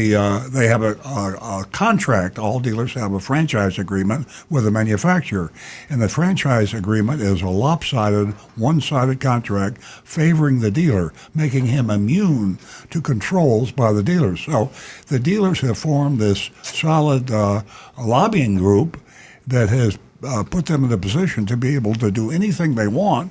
have a contract. All dealers have a franchise agreement with the manufacturer. And the franchise agreement is a lopsided, one-sided contract favoring the dealer, making him immune to controls by the dealers. So the dealers have formed this solid lobbying group that has put them in a position to be able to do anything they want,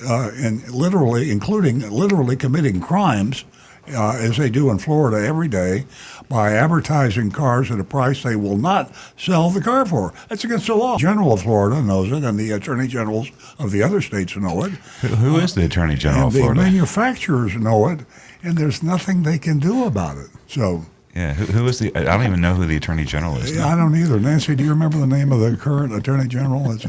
and including committing crimes, as they do in Florida every day, by advertising cars at a price they will not sell the car for. That's against the law. The General of Florida knows it, and the Attorney Generals of the other states know it. Who is the Attorney General of Florida? The manufacturers know it, and there's nothing they can do about it. So. Yeah, who is I don't even know who the Attorney General is. Yeah, I don't either. Nancy, do you remember the name of the current Attorney General? It's,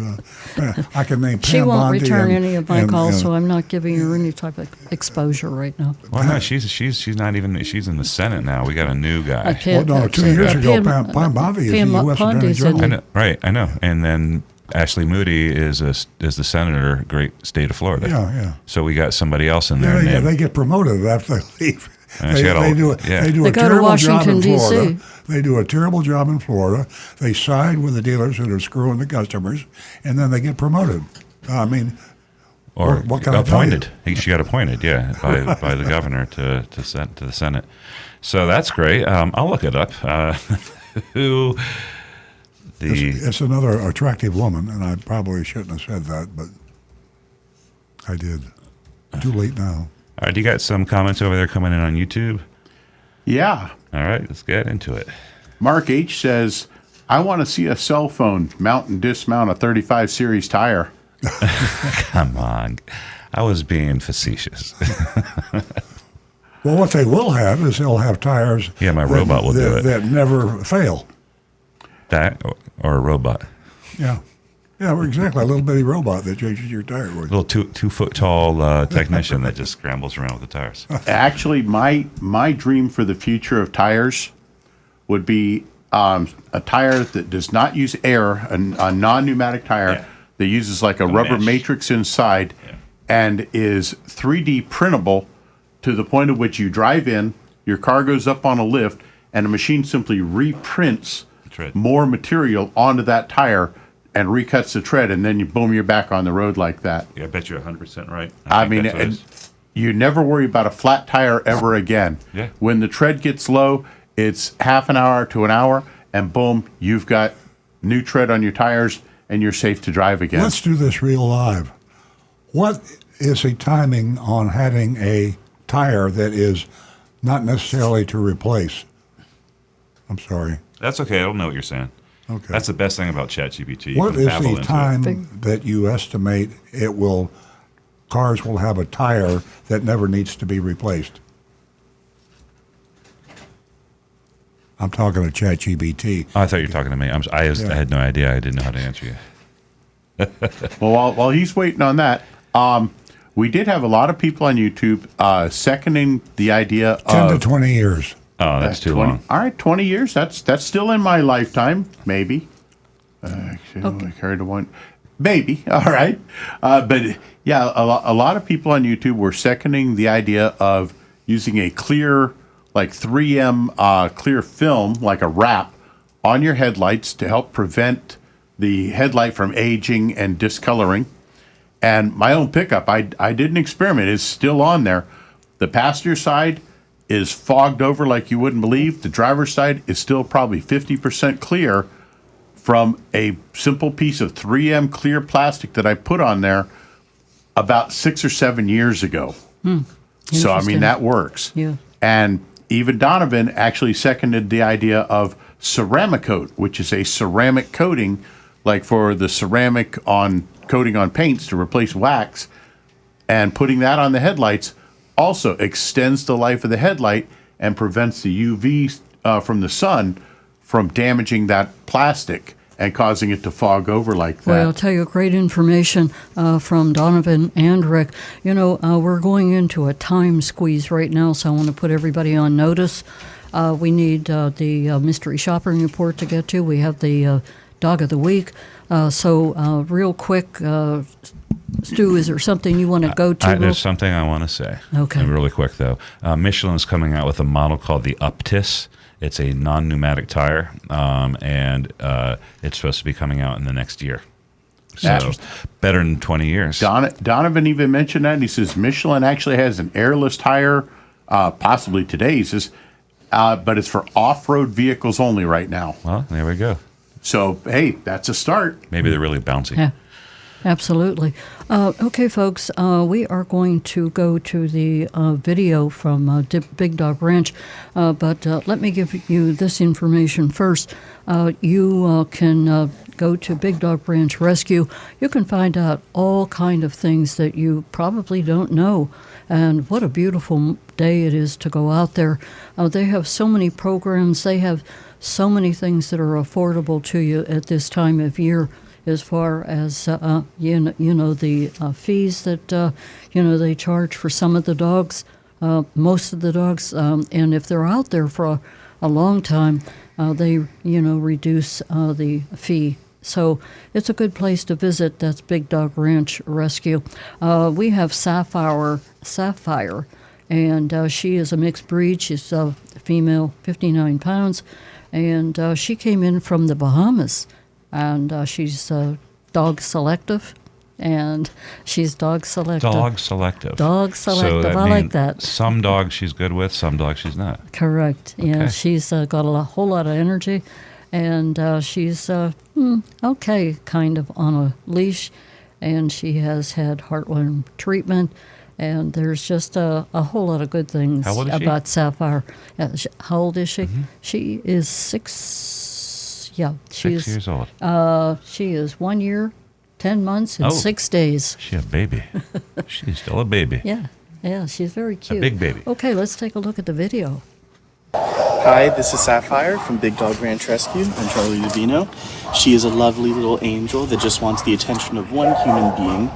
I can name Pam She won't Bondi return any of my calls, and so I'm not giving her any type of exposure right now. Well, no, she's not even. She's in the Senate now. We got a new guy. Well, no, 2 years ago, Pam Bondi is the U.S. Attorney General. I know, right? I know. And then Ashley Moody is the senator, great state of Florida. Yeah. So we got somebody else in there. Yeah, they get promoted after they leave. They do a go to terrible job Washington, in Florida. D.C. They do a terrible job in Florida. They side with the dealers that are screwing the customers, and then they get promoted. I mean, or what can appointed. I tell you? She got appointed, by the governor to the Senate. So that's great. I'll look it up. Who It's another attractive woman, and I probably shouldn't have said that, but I did. Too late now. All right, you got some comments over there coming in on YouTube? Yeah. All right, let's get into it. Mark H. says, I want to see a cell phone mount and dismount a 35 series tire. Come on. I was being facetious. Well, what they will have is they'll have tires. Yeah, my robot will do it. That never fail. That or a robot. Yeah. Yeah, well, exactly. A little bitty robot that changes your tire. A little 2 foot tall technician that just scrambles around with the tires. Actually, my dream for the future of tires would be a tire that does not use air, a non-pneumatic tire that uses like a rubber matrix inside and is 3D printable to the point at which you drive in, your car goes up on a lift, and the machine simply reprints tread. more material onto that tire and recuts the tread, and then you're back on the road like that. Yeah, I bet you're 100% right. I think mean, that's what it is. you never worry about a flat tire ever again. Yeah. When the tread gets low, it's half an hour to an hour, and boom, you've got new tread on your tires, and you're safe to drive again. Let's do this real live. What is the timing on having a tire that is not necessarily to replace? I'm sorry. That's okay. I don't know what you're saying. Okay. That's the best thing about ChatGPT. What is the time that you estimate cars will have a tire that never needs to be replaced? I'm talking to ChatGPT. Oh, I thought you were talking to me. I had no idea. I didn't know how to answer you. Well, while he's waiting on that, we did have a lot of people on YouTube seconding the idea 10 of to 20 years. Oh, that's too 20 long. All right, 20 years. That's still in my lifetime, maybe. Actually, carried to one, maybe. All right, but yeah, a lot of people on YouTube were seconding the idea of using a clear, like 3M clear film, like a wrap, on your headlights to help prevent the headlight from aging and discoloring. And my own pickup, I did an experiment. It's still on there. The passenger side is fogged over like you wouldn't believe. The driver's side is still probably 50% clear from a simple piece of 3M clear plastic that I put on there about 6 or 7 years ago. So, I mean, that works. Yeah. And even Donovan actually seconded the idea of ceramic coat, which is a ceramic coating, like for the ceramic on coating on paints to replace wax, and putting that on the headlights also extends the life of the headlight and prevents the UV from the sun from damaging that plastic and causing it to fog over like that. Well, I'll tell you, great information from Donovan and Rick. You know, we're going into a time squeeze right now, so I want to put everybody on notice. We need the mystery shopping report to get to. We have the dog of the week. So real quick, Stu, is there something you want to go to? There's something I want to say. Okay. And really quick, though. Michelin's coming out with a model called the Uptis. It's a non-pneumatic tire, and it's supposed to be coming out in the next year. So better than 20 years. Donovan even mentioned that. He says Michelin actually has an airless tire, possibly today's, but it's for off-road vehicles only right now. Well, there we go. So, hey, that's a start. Maybe they're really bouncy. Yeah, absolutely. Okay, folks, we are going to go to the video from Big Dog Ranch, but let me give you this information first. You can go to Big Dog Ranch Rescue. You can find out all kind of things that you probably don't know. And what a beautiful day it is to go out there. They have so many programs. They have so many things that are affordable to you at this time of year, as far as you know the fees that they charge for some of the dogs, most of the dogs, and if they're out there for a long time, they reduce the fee. So it's a good place to visit. That's Big Dog Ranch Rescue. We have Sapphire, and she is a mixed breed. She's a female, 59 pounds, and she came in from the Bahamas, and she's dog selective. And she's dog selective. Dog selective. Dog selective. So I like that. Some dogs she's good with, some dogs she's not. Correct. Yeah, Okay. she's got a whole lot of energy, and she's okay, kind of on a leash, and she has had heartworm treatment, and there's just a whole lot of good things How old is she? about Sapphire. How old is she? Mm-hmm. She is 6. Yeah, 6 years old. she is 1 year, 10 months, and 6 days. She's a baby. She's still a baby. Yeah, she's very cute. big baby. Okay, let's take a look at the video. Hi, this is Sapphire from Big Dog Ranch Rescue. I'm Charlie Davino. She is a lovely little angel that just wants the attention of one human being.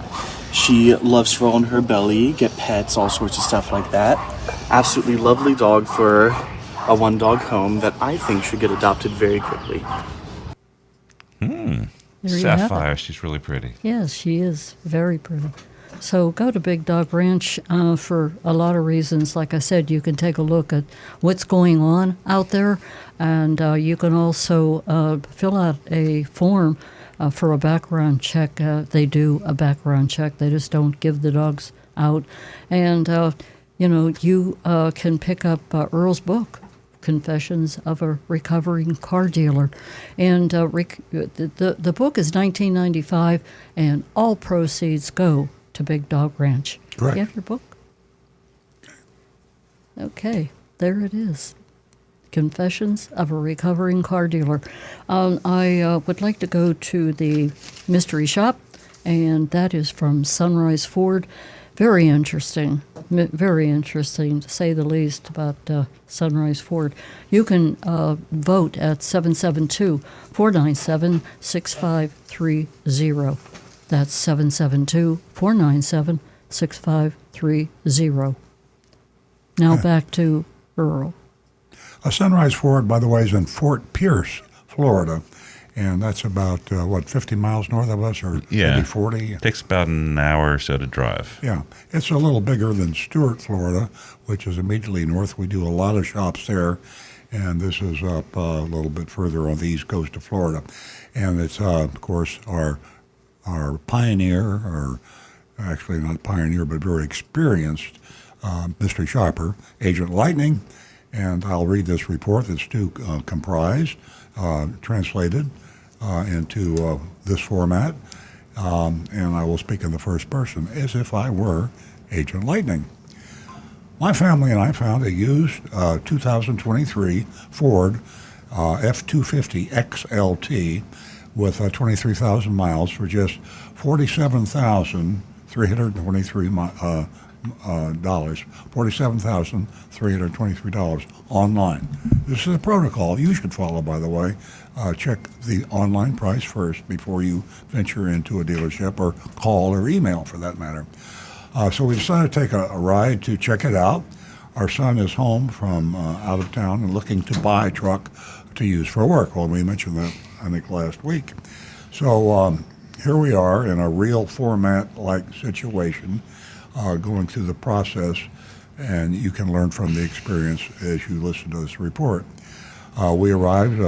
She loves to roll on her belly, get pets, all sorts of stuff like that. Absolutely lovely dog for a one-dog home that I think should get adopted very quickly. There you have it. Sapphire, she's really pretty. Yes, she is very pretty. So go to Big Dog Ranch for a lot of reasons. Like I said, you can take a look at what's going on out there, and you can also fill out a form for a background check. They do a background check. They just don't give the dogs out. And, you can pick up Earl's book, Confessions of a Recovering Car Dealer. And the book is $19.95, and all proceeds go to Big Dog Ranch. Correct. You have your book? Okay, there it is. Confessions of a Recovering Car Dealer. I would like to go to the mystery shop, and that is from Sunrise Ford. Very interesting to say the least about Sunrise Ford. You can vote at 772-497-6530. That's 772-497-6530. Now back to Earl. Sunrise Ford, by the way, is in Fort Pierce, Florida. And that's about, 50 miles north of us, or maybe 40? It takes about an hour or so to drive. Yeah. It's a little bigger than Stuart, Florida, which is immediately north. We do a lot of shops there, and this is up a little bit further on the east coast of Florida. And it's, of course, our pioneer, or actually not pioneer, but very experienced mystery shopper, Agent Lightning. And I'll read this report that's too comprised, translated into this format, and I will speak in the first person as if I were Agent Lightning. My family and I found a used 2023 Ford F-250 XLT with 23,000 miles for just $47,323 $47,323 online. This is a protocol you should follow, by the way. Check the online price first before you venture into a dealership, or call or email for that matter. So we decided to take a ride to check it out. Our son is home from out of town and looking to buy a truck to use for work. Well, we mentioned that, I think, last week. So here we are in a real format-like situation, going through the process, and you can learn from the experience as you listen to this report. We arrived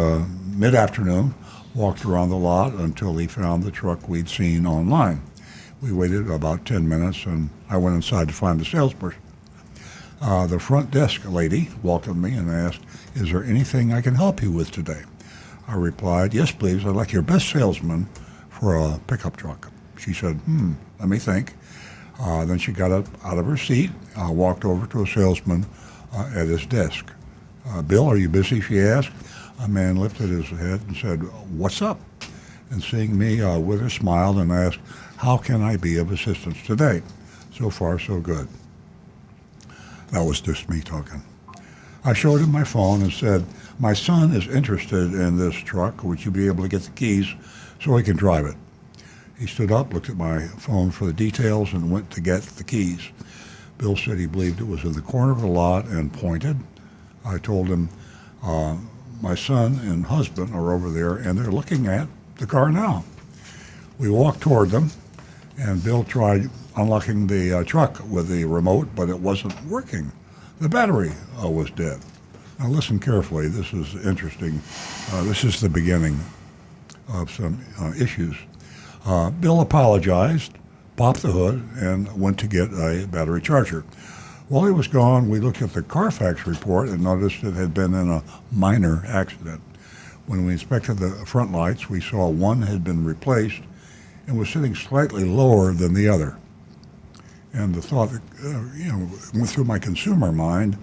mid-afternoon, walked around the lot until he found the truck we'd seen online. We waited about 10 minutes, and I went inside to find the salesperson. The front desk lady welcomed me and asked, "Is there anything I can help you with today?" I replied, "Yes, please. I'd like your best salesman for a pickup truck." She said, let me think. Then she got up out of her seat, walked over to a salesman at his desk. "Bill, are you busy?" she asked. A man lifted his head and said, "What's up?" And seeing me with her, smiled and asked, "How can I be of assistance today?" So far, so good. That was just me talking. I showed him my phone and said, "My son is interested in this truck. Would you be able to get the keys so he can drive it?" He stood up, looked at my phone for the details, and went to get the keys. Bill said he believed it was in the corner of the lot and pointed. I told him, my son and husband are over there, and they're looking at the car now. We walked toward them, and Bill tried unlocking the truck with the remote, but it wasn't working. The battery was dead. Now listen carefully. This is interesting. This is the beginning of some issues. Bill apologized, popped the hood, and went to get a battery charger. While he was gone, we looked at the Carfax report and noticed it had been in a minor accident. When we inspected the front lights, we saw one had been replaced and was sitting slightly lower than the other. And the thought went through my consumer mind,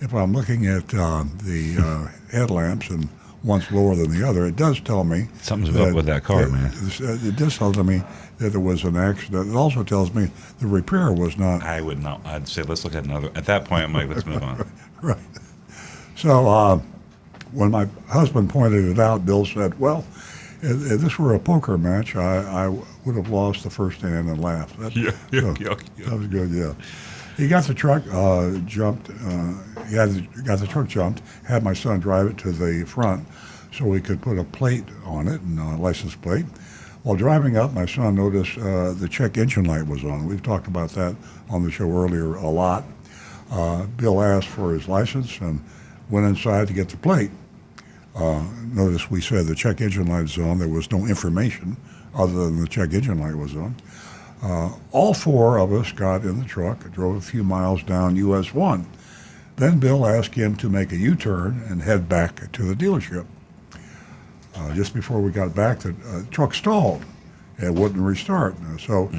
if I'm looking at the headlamps and one's lower than the other, it does tell me something's up with that car, man. It does tell me that there was an accident. It also tells me the repair was not. I would not. I'd say let's look at another. At that point, I'm like, let's move on. Right. So when my husband pointed it out, Bill said, "Well, if this were a poker match, I would have lost the first hand and laughed." That was good. Yeah. He got the truck jumped. Got the truck jumped. Had my son drive it to the front, so we could put a plate on it, and a license plate. While driving up, my son noticed the check engine light was on. We've talked about that on the show earlier a lot. Bill asked for his license and went inside to get the plate. Notice we said the check engine light was on. There was no information other than the check engine light was on. All four of us got in the truck, drove a few miles down US 1. Then Bill asked him to make a U-turn and head back to the dealership. Just before we got back, the truck stalled. It wouldn't restart. So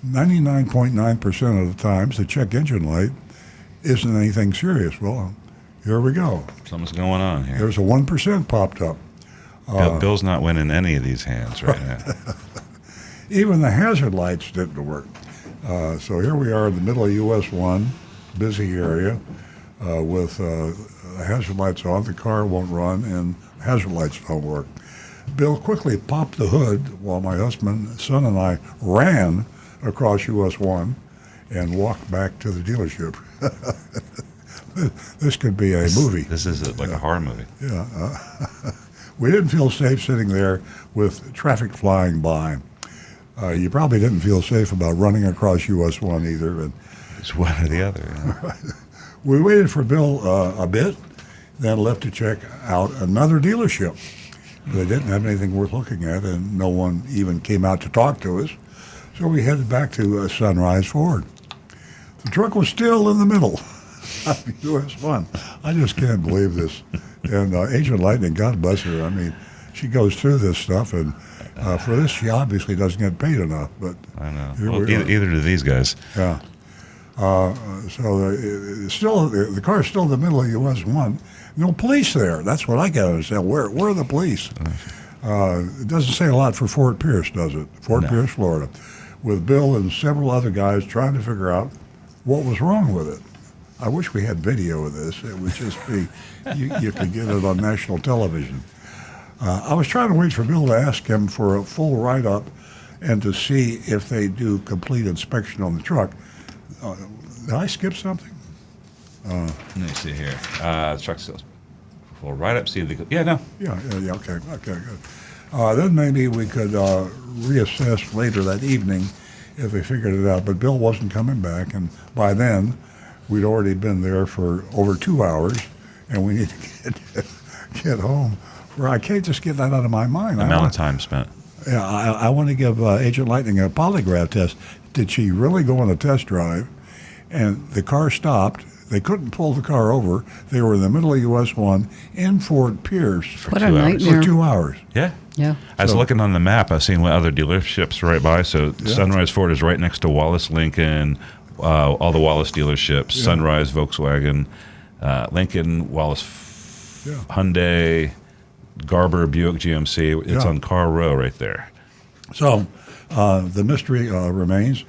99.9% of the times, the check engine light isn't anything serious. Well, here we go. Something's going on here. There's a 1% popped up. Bill's not winning any of these hands right now. Even the hazard lights didn't work. So here we are in the middle of US 1, busy area, with hazard lights on. The car won't run, and hazard lights don't work. Bill quickly popped the hood while my husband, son, and I ran across US 1 and walked back to the dealership. This could be a movie. This is like a horror movie. Yeah. We didn't feel safe sitting there with traffic flying by. You probably didn't feel safe about running across US 1 either. And it's one or the other. Yeah. We waited for Bill a bit, then left to check out another dealership. They didn't have anything worth looking at, and no one even came out to talk to us. So we headed back to Sunrise Ford. The truck was still in the middle of US 1. I just can't believe this. And Agent Lightning, God bless her. I mean, she goes through this stuff, and for this, she obviously doesn't get paid enough. But I know. Well, either do these guys. Yeah. So the car's still in the middle of US 1. No police there. That's what I got to understand. Where are the police? It doesn't say a lot for Fort Pierce, does it? Fort Pierce, Florida, with Bill and several other guys trying to figure out what was wrong with it. I wish we had video of this. It would just be, you could get it on national television. I was trying to wait for Bill to ask him for a full write-up and to see if they do complete inspection on the truck. Did I skip something? Let me see here. Truck sales. Full write-up. See the. Yeah, no. Yeah. Okay, good. Then maybe we could reassess later that evening if they figured it out. But Bill wasn't coming back, and by then, we'd already been there for over 2 hours, and we need to get home. Where I can't just get that out of my mind. The amount of time spent. Yeah, I want to give Agent Lightning a polygraph test. Did she really go on a test drive? And the car stopped. They couldn't pull the car over. They were in the middle of US 1 in Fort Pierce for 2 hours. For 2 hours. Yeah. Yeah. I was looking on the map. I was seeing other dealerships right by. So Sunrise Ford is right next to Wallace Lincoln, all the Wallace dealerships, Sunrise Volkswagen, Lincoln, Wallace Hyundai, Garber Buick GMC. It's on Car Row right there. So the mystery remains.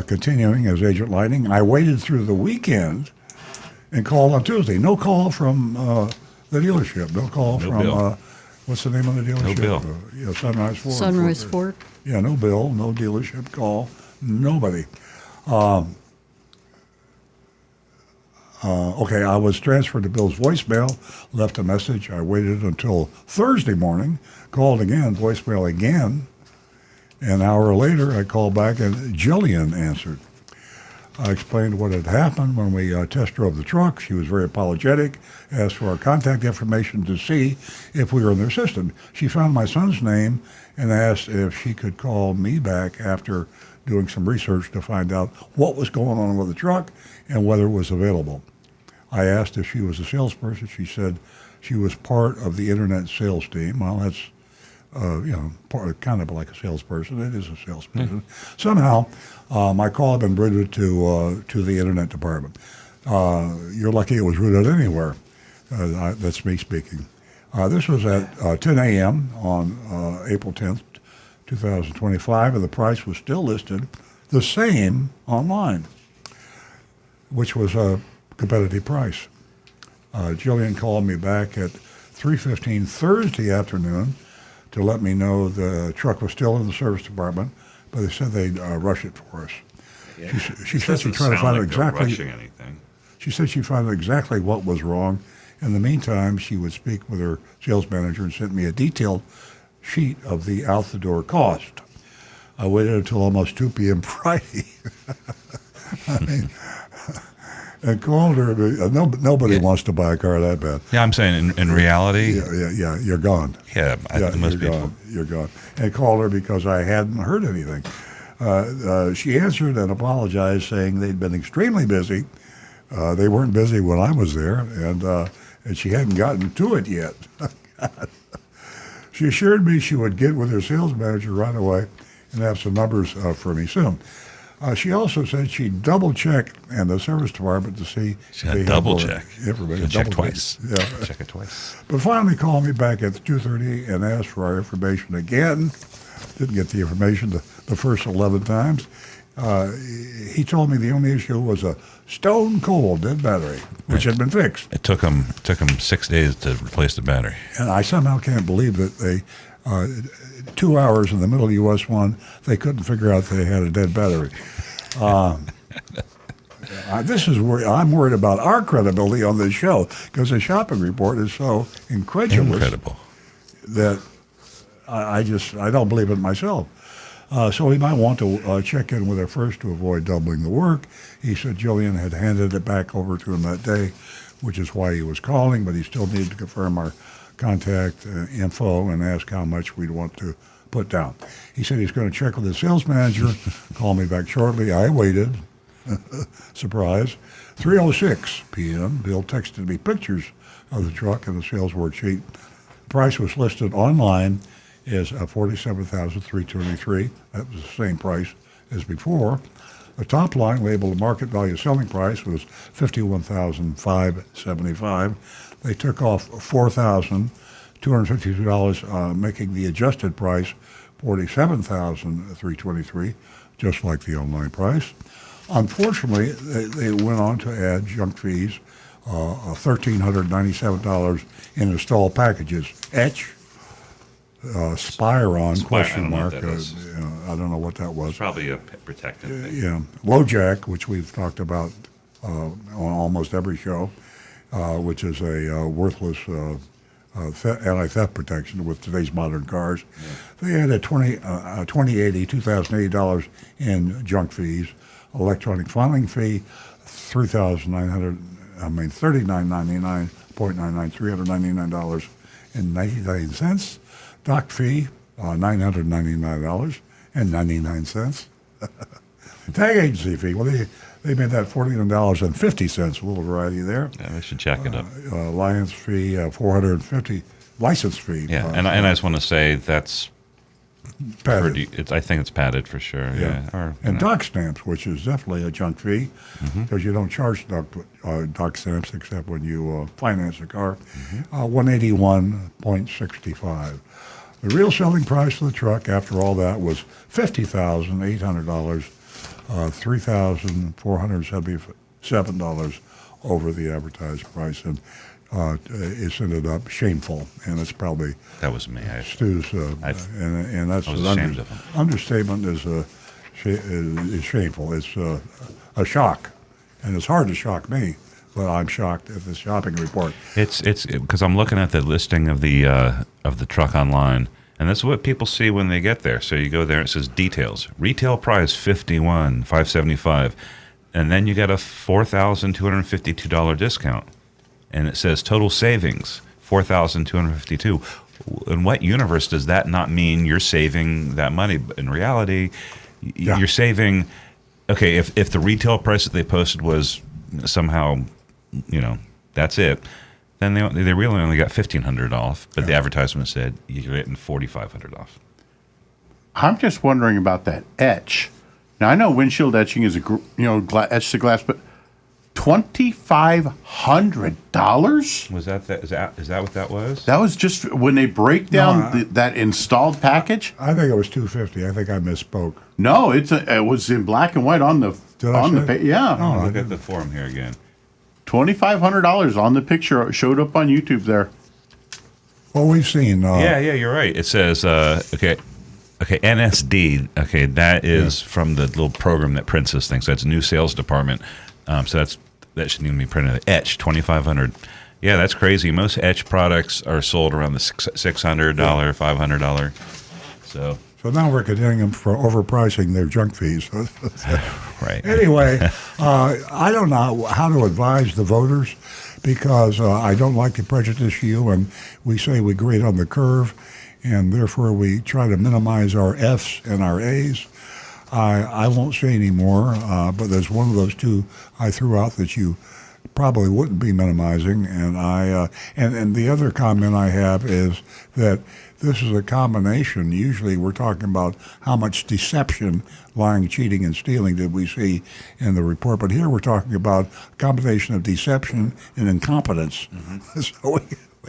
Continuing as Agent Lightning, I waited through the weekend and called on Tuesday. No call from the dealership. No call from, what's the name of the dealership? No bill. Sunrise Ford. Sunrise Ford. Yeah, no bill, no dealership call, nobody. Okay, I was transferred to Bill's voicemail, left a message. I waited until Thursday morning, called again, voicemail again. An hour later, I called back and Jillian answered. I explained what had happened when we test drove the truck. She was very apologetic, asked for our contact information to see if we were in their system. She found my son's name and asked if she could call me back after doing some research to find out what was going on with the truck and whether it was available. I asked if she was a salesperson. She said she was part of the internet sales team. Well, that's kind of like a salesperson. It is a salesperson. Somehow, my call had been routed to the internet department. You're lucky it was routed anywhere. That's me speaking. This was at 10 a.m. on April 10th, 2025, and the price was still listed the same online, which was a competitive price. Jillian called me back at 3:15 Thursday afternoon to let me know the truck was still in the service department, but they said they'd rush it for us. Yeah. She said she'd try to find out exactly. Anything. She said she'd find out exactly what was wrong. In the meantime, she would speak with her sales manager and sent me a detailed sheet of the out-the-door cost. I waited until almost 2 p.m. Friday. I mean, and called her. Nobody wants to buy a car that bad. Yeah, I'm saying in reality. Yeah, you're gone. Yeah, most you're people. gone. You're gone. And called her because I hadn't heard anything. She answered and apologized, saying they'd been extremely busy. They weren't busy when I was there, and she hadn't gotten to it yet. She assured me she would get with her sales manager right away and have some numbers for me soon. She also said she'd double-check in the service department to see She had double-check. Information. Check twice. Yeah. Check it twice. But finally called me back at 2:30 and asked for our information again. Didn't get the information the first 11 times. He told me the only issue was a stone-cold dead battery, which had been fixed. It took him 6 days to replace the battery. And I somehow can't believe that they, 2 hours in the middle of US 1, they couldn't figure out they had a dead battery. This is where I'm worried about our credibility on this show, because the shopping report is so incredulous that I don't believe it myself. So we might want to check in with her first to avoid doubling the work. He said Jillian had handed it back over to him that day, which is why he was calling, but he still needed to confirm our contact info and ask how much we'd want to put down. He said he's going to check with his sales manager, call me back shortly. I waited. Surprise. 3:06 p.m. Bill texted me pictures of the truck and the sales worksheet. The price was listed online is $47,323. That was the same price as before. The top line, labeled market value selling price, was $51,575. They took off $4,252, making the adjusted price $47,323, just like the online price. Unfortunately, they went on to add junk fees, $1,397 in installed packages. Etch, Spyron, question mark. I don't know what that was. It's probably a protectant thing. Yeah. LoJack, which we've talked about on almost every show, which is a worthless anti-theft protection with today's modern cars. Yeah. They added $2,080 in junk fees, electronic filing fee, $39.99, $399.99. Dock fee, $999.99. Tag agency fee, well, they made that $49.50, a little variety there. Yeah, they should jack it up. License fee, $450. License fee. Yeah, and I just want to say that's padded. I think it's padded for sure. Yeah. And dock stamps, which is definitely a junk fee, because you don't charge dock stamps except when you finance a car. $181.65. The real selling price of the truck, after all that, was $50,800, $3,477 over the advertised price, and it's ended up shameful. And it's probably that was me. Stu's, and that's I was ashamed of him. Understatement is shameful. It's a shock, and it's hard to shock me. But I'm shocked at this shopping report. It's because I'm looking at the listing of the truck online, and this is what people see when they get there. So you go there, and it says details, retail price $51,575, and then you get a $4,252 discount, and it says total savings $4,252. In what universe does that not mean you're saving that money? In reality, you're saving. Okay, if the retail price that they posted was somehow, that's it, then they really only got $1,500 off, but the advertisement said you're getting $4,500 off. I'm just wondering about that etch. Now I know windshield etching is etch to glass, but $2,500? Was that is that what that was? That was just when they break down that installed package. I think it was $250. I think I misspoke. No, it was in black and white on the yeah. Oh, look at the form here again. $2,500 on the picture showed up on YouTube there. Well, we've seen. Yeah, you're right. It says NSD. Okay, that is from the little program that prints this thing. So that's a new sales department. So that shouldn't even be printed. Etch $2,500. Yeah, that's crazy. Most etch products are sold around the $600, $500. So now we're condemning them for overpricing their junk fees. right. Anyway, I don't know how to advise the voters because I don't like to prejudice you, and we say we grade on the curve, and therefore we try to minimize our Fs and our As. I won't say any more, but there's one of those two I threw out that you probably wouldn't be minimizing, and and the other comment I have is that this is a combination. Usually we're talking about how much deception, lying, cheating, and stealing did we see in the report, but here we're talking about a combination of deception and incompetence. Mm-hmm. So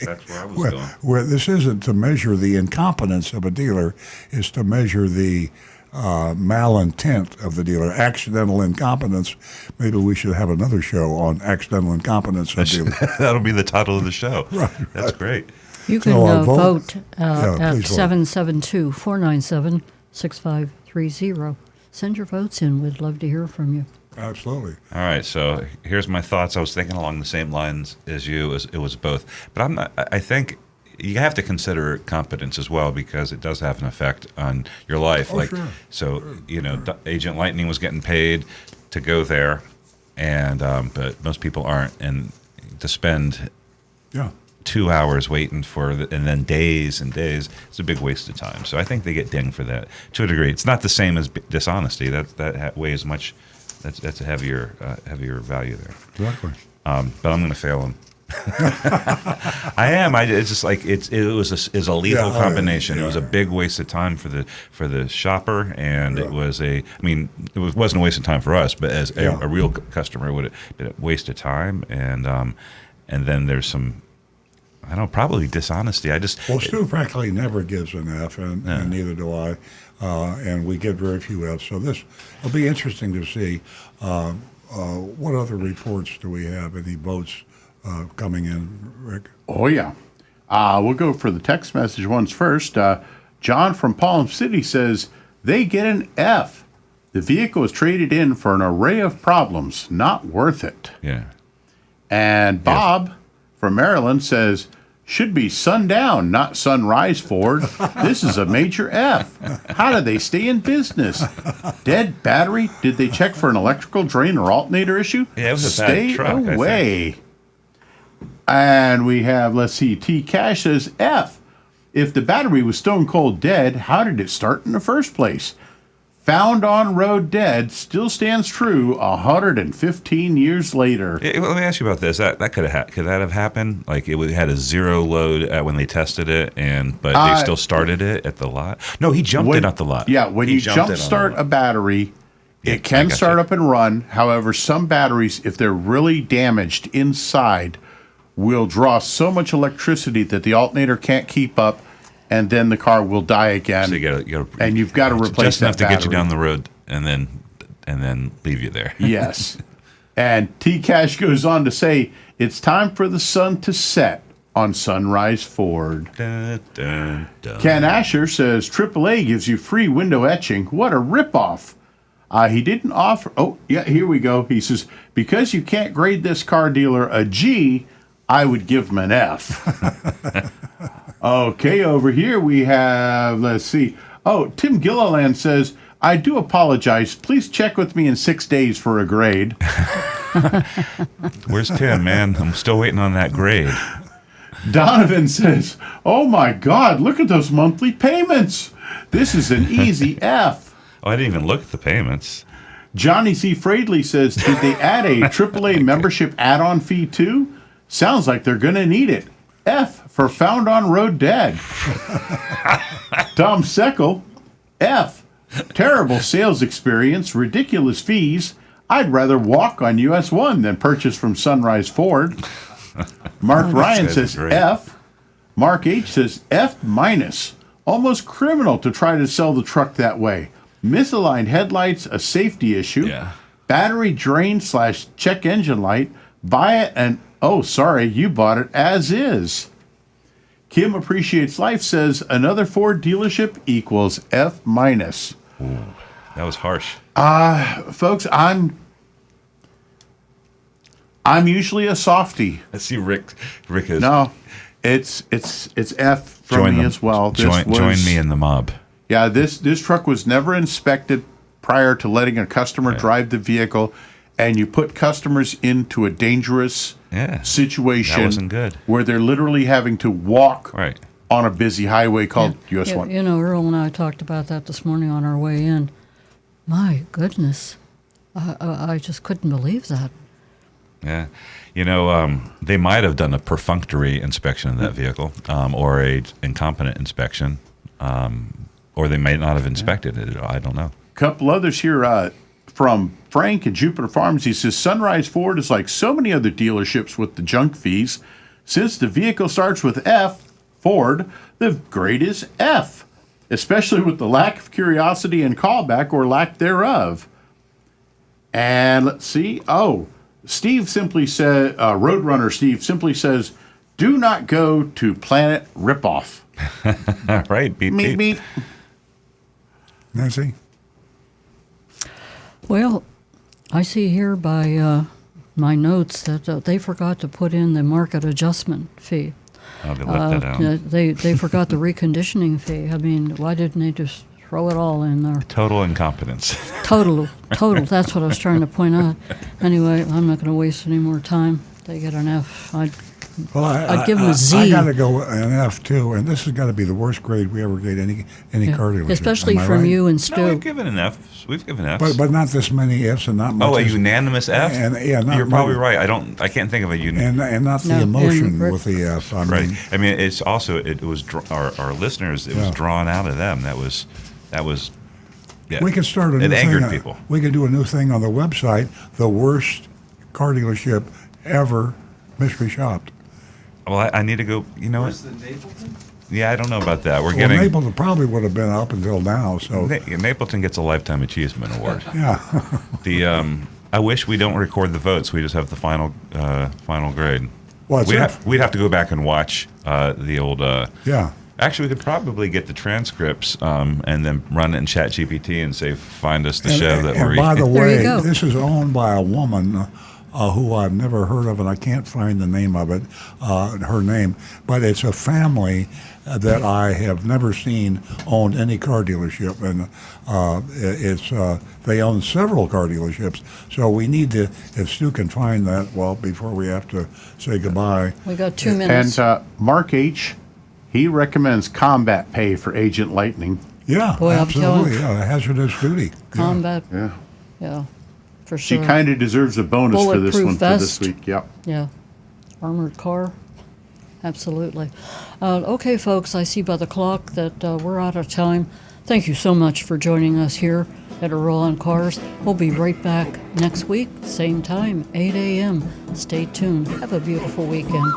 that's where I was going. Where this isn't to measure the incompetence of a dealer, is to measure the malintent of the dealer, accidental incompetence. Maybe we should have another show on accidental incompetence of dealers. That'll be the title of the show. Right. That's great. You can vote at 772-497-6530. Send your votes in. We'd love to hear from you. Absolutely. All right, so here's my thoughts. I was thinking along the same lines as you. It was both, but I'm not. I think you have to consider competence as well because it does have an effect on your life. Sure. So, Agent Lightning was getting paid to go there, and but most people aren't, and to spend 2 hours waiting and then days and days, it's a big waste of time. So I think they get dinged for that to a degree. It's not the same as dishonesty. That weighs much. That's a heavier value there. Exactly. But I'm going to fail them. I am. It's just like it was a lethal combination. It was a big waste of time for the shopper, and it was it wasn't a waste of time for us, but as a real customer, it would have been a waste of time. And then there's some, I don't know, probably dishonesty. Stu practically never gives an F, and neither do I, and we get very few Fs. So this will be interesting to see. What other reports do we have? Any votes coming in, Rick? Oh, yeah. We'll go for the text message ones first. John from Palm City says, they get an F. The vehicle was traded in for an array of problems. Not worth it. Yeah. And Bob from Maryland says, should be sundown, not sunrise, Ford. This is a major F. How do they stay in business? Dead battery? Did they check for an electrical drain or alternator issue? Yeah, it was a Stay bad truck, away. And we have, let's see, T Cash says, F. If the battery was stone cold dead, how did it start in the first place? Found on road dead still stands true 115 years later. Let me ask you about this. That could that have happened? Like it had a zero load when they tested it, but they still started it at the lot. No, he jumped it at the lot. Yeah, when you jump start a battery, it can start up and run. However, some batteries, if they're really damaged inside, will draw so much electricity that the alternator can't keep up. And then the car will die again. So you've got to replace just enough that to get you battery. down the road and then leave you there. Yes. And T Cash goes on to say, it's time for the sun to set on Sunrise Ford. Dun, dun, dun. Ken Asher says AAA gives you free window etching. What a ripoff. He didn't offer. Oh, yeah, here we go. He says, because you can't grade this car dealer a G, I would give him an F. Okay, over here we have, let's see. Oh, Tim Gilliland says, I do apologize. Please check with me in 6 days for a grade. Where's Tim, man? I'm still waiting on that grade. Donovan says, oh my God, look at those monthly payments. This is an easy F. Oh, I didn't even look at the payments. Johnny C. Fradley says, did they add a AAA membership add-on fee too? Sounds like they're going to need it. F for found on road dead. Tom Seckel, F. Terrible sales experience, ridiculous fees. I'd rather walk on US 1 than purchase from Sunrise Ford. Mark Ryan says F. Mark H says F minus. Almost criminal to try to sell the truck that way. Misaligned headlights, a safety issue. Yeah. Battery drain / check engine light. Buy it and oh, sorry, you bought it as is. Kim Appreciates Life says another Ford dealership equals F minus. Ooh, that was harsh. Folks, I'm usually a softie. I see Rick is. No, it's F from me as well. Join me in the mob. Yeah, this truck was never inspected prior to letting a customer drive the vehicle, and you put customers into a dangerous situation. That wasn't good. Where they're literally having to walk on a busy highway called US 1. You know, Earl and I talked about that this morning on our way in. My goodness, I just couldn't believe that. Yeah. You know, they might have done a perfunctory inspection of that vehicle or a incompetent inspection, or they might not have inspected it. I don't know. Couple others here from Frank at Jupiter Farms. He says, Sunrise Ford is like so many other dealerships with the junk fees. Since the vehicle starts with F, Ford, the grade is F, especially with the lack of curiosity and callback or lack thereof. And let's see. Oh, Steve simply said, Roadrunner Steve simply says, do not go to Planet Ripoff. Right. Beep, meep, beep. meep. Nancy? Well, I see here by my notes that they forgot to put in the market adjustment fee. Oh, they left that out. They forgot the reconditioning fee. I mean, why didn't they just throw it all in there? Total incompetence. Total. That's what I was trying to point out. Anyway, I'm not going to waste any more time. They get an F. I'd give them a Z. I got to go an F too, and this has got to be the worst grade we ever gave any car dealership. Especially Am I from right? you and Stu. No, we've given an F. We've given Fs. But not this many Fs and not much. Oh, a unanimous F? Not You're probably right. I can't think of a unanimous. And not the emotion with the F. Right. I mean, it's also it was our listeners. It was drawn out of them. That was. Yeah. We could start a new it thing. angered people. We could do a new thing on the website. The worst car dealership ever mystery shopped. Well, I need to go. You know what? the Napleton? Yeah, I don't know about that. We're Well, getting Napleton probably would have been up until now. So Napleton gets a lifetime achievement award. Yeah. I wish we don't record the votes. We just have the final grade. Well, we'd have to go back and watch the old. Yeah. Actually, we could probably get the transcripts and then run it in ChatGPT and say, find us the show that we're. And by the There you way, go. this is owned by a woman who I've never heard of, and I can't find the name of it, her name. But it's a family that I have never seen own any car dealership, and they own several car dealerships. So we need to, if Stu can find that, well, before we have to say goodbye. We got 2 minutes. And Mark H., he recommends combat pay for Agent Lightning. Yeah, Boy, I'm telling absolutely. you. Yeah, hazardous duty. Combat. Yeah. Yeah, for She sure. kind of deserves a bonus for this Bulletproof one for this vest. week. Yep. Yeah. Armored car. Absolutely. Okay, folks, I see by the clock that we're out of time. Thank you so much for joining us here at Earl on Cars. We'll be right back next week, same time, 8 a.m. Stay tuned. Have a beautiful weekend.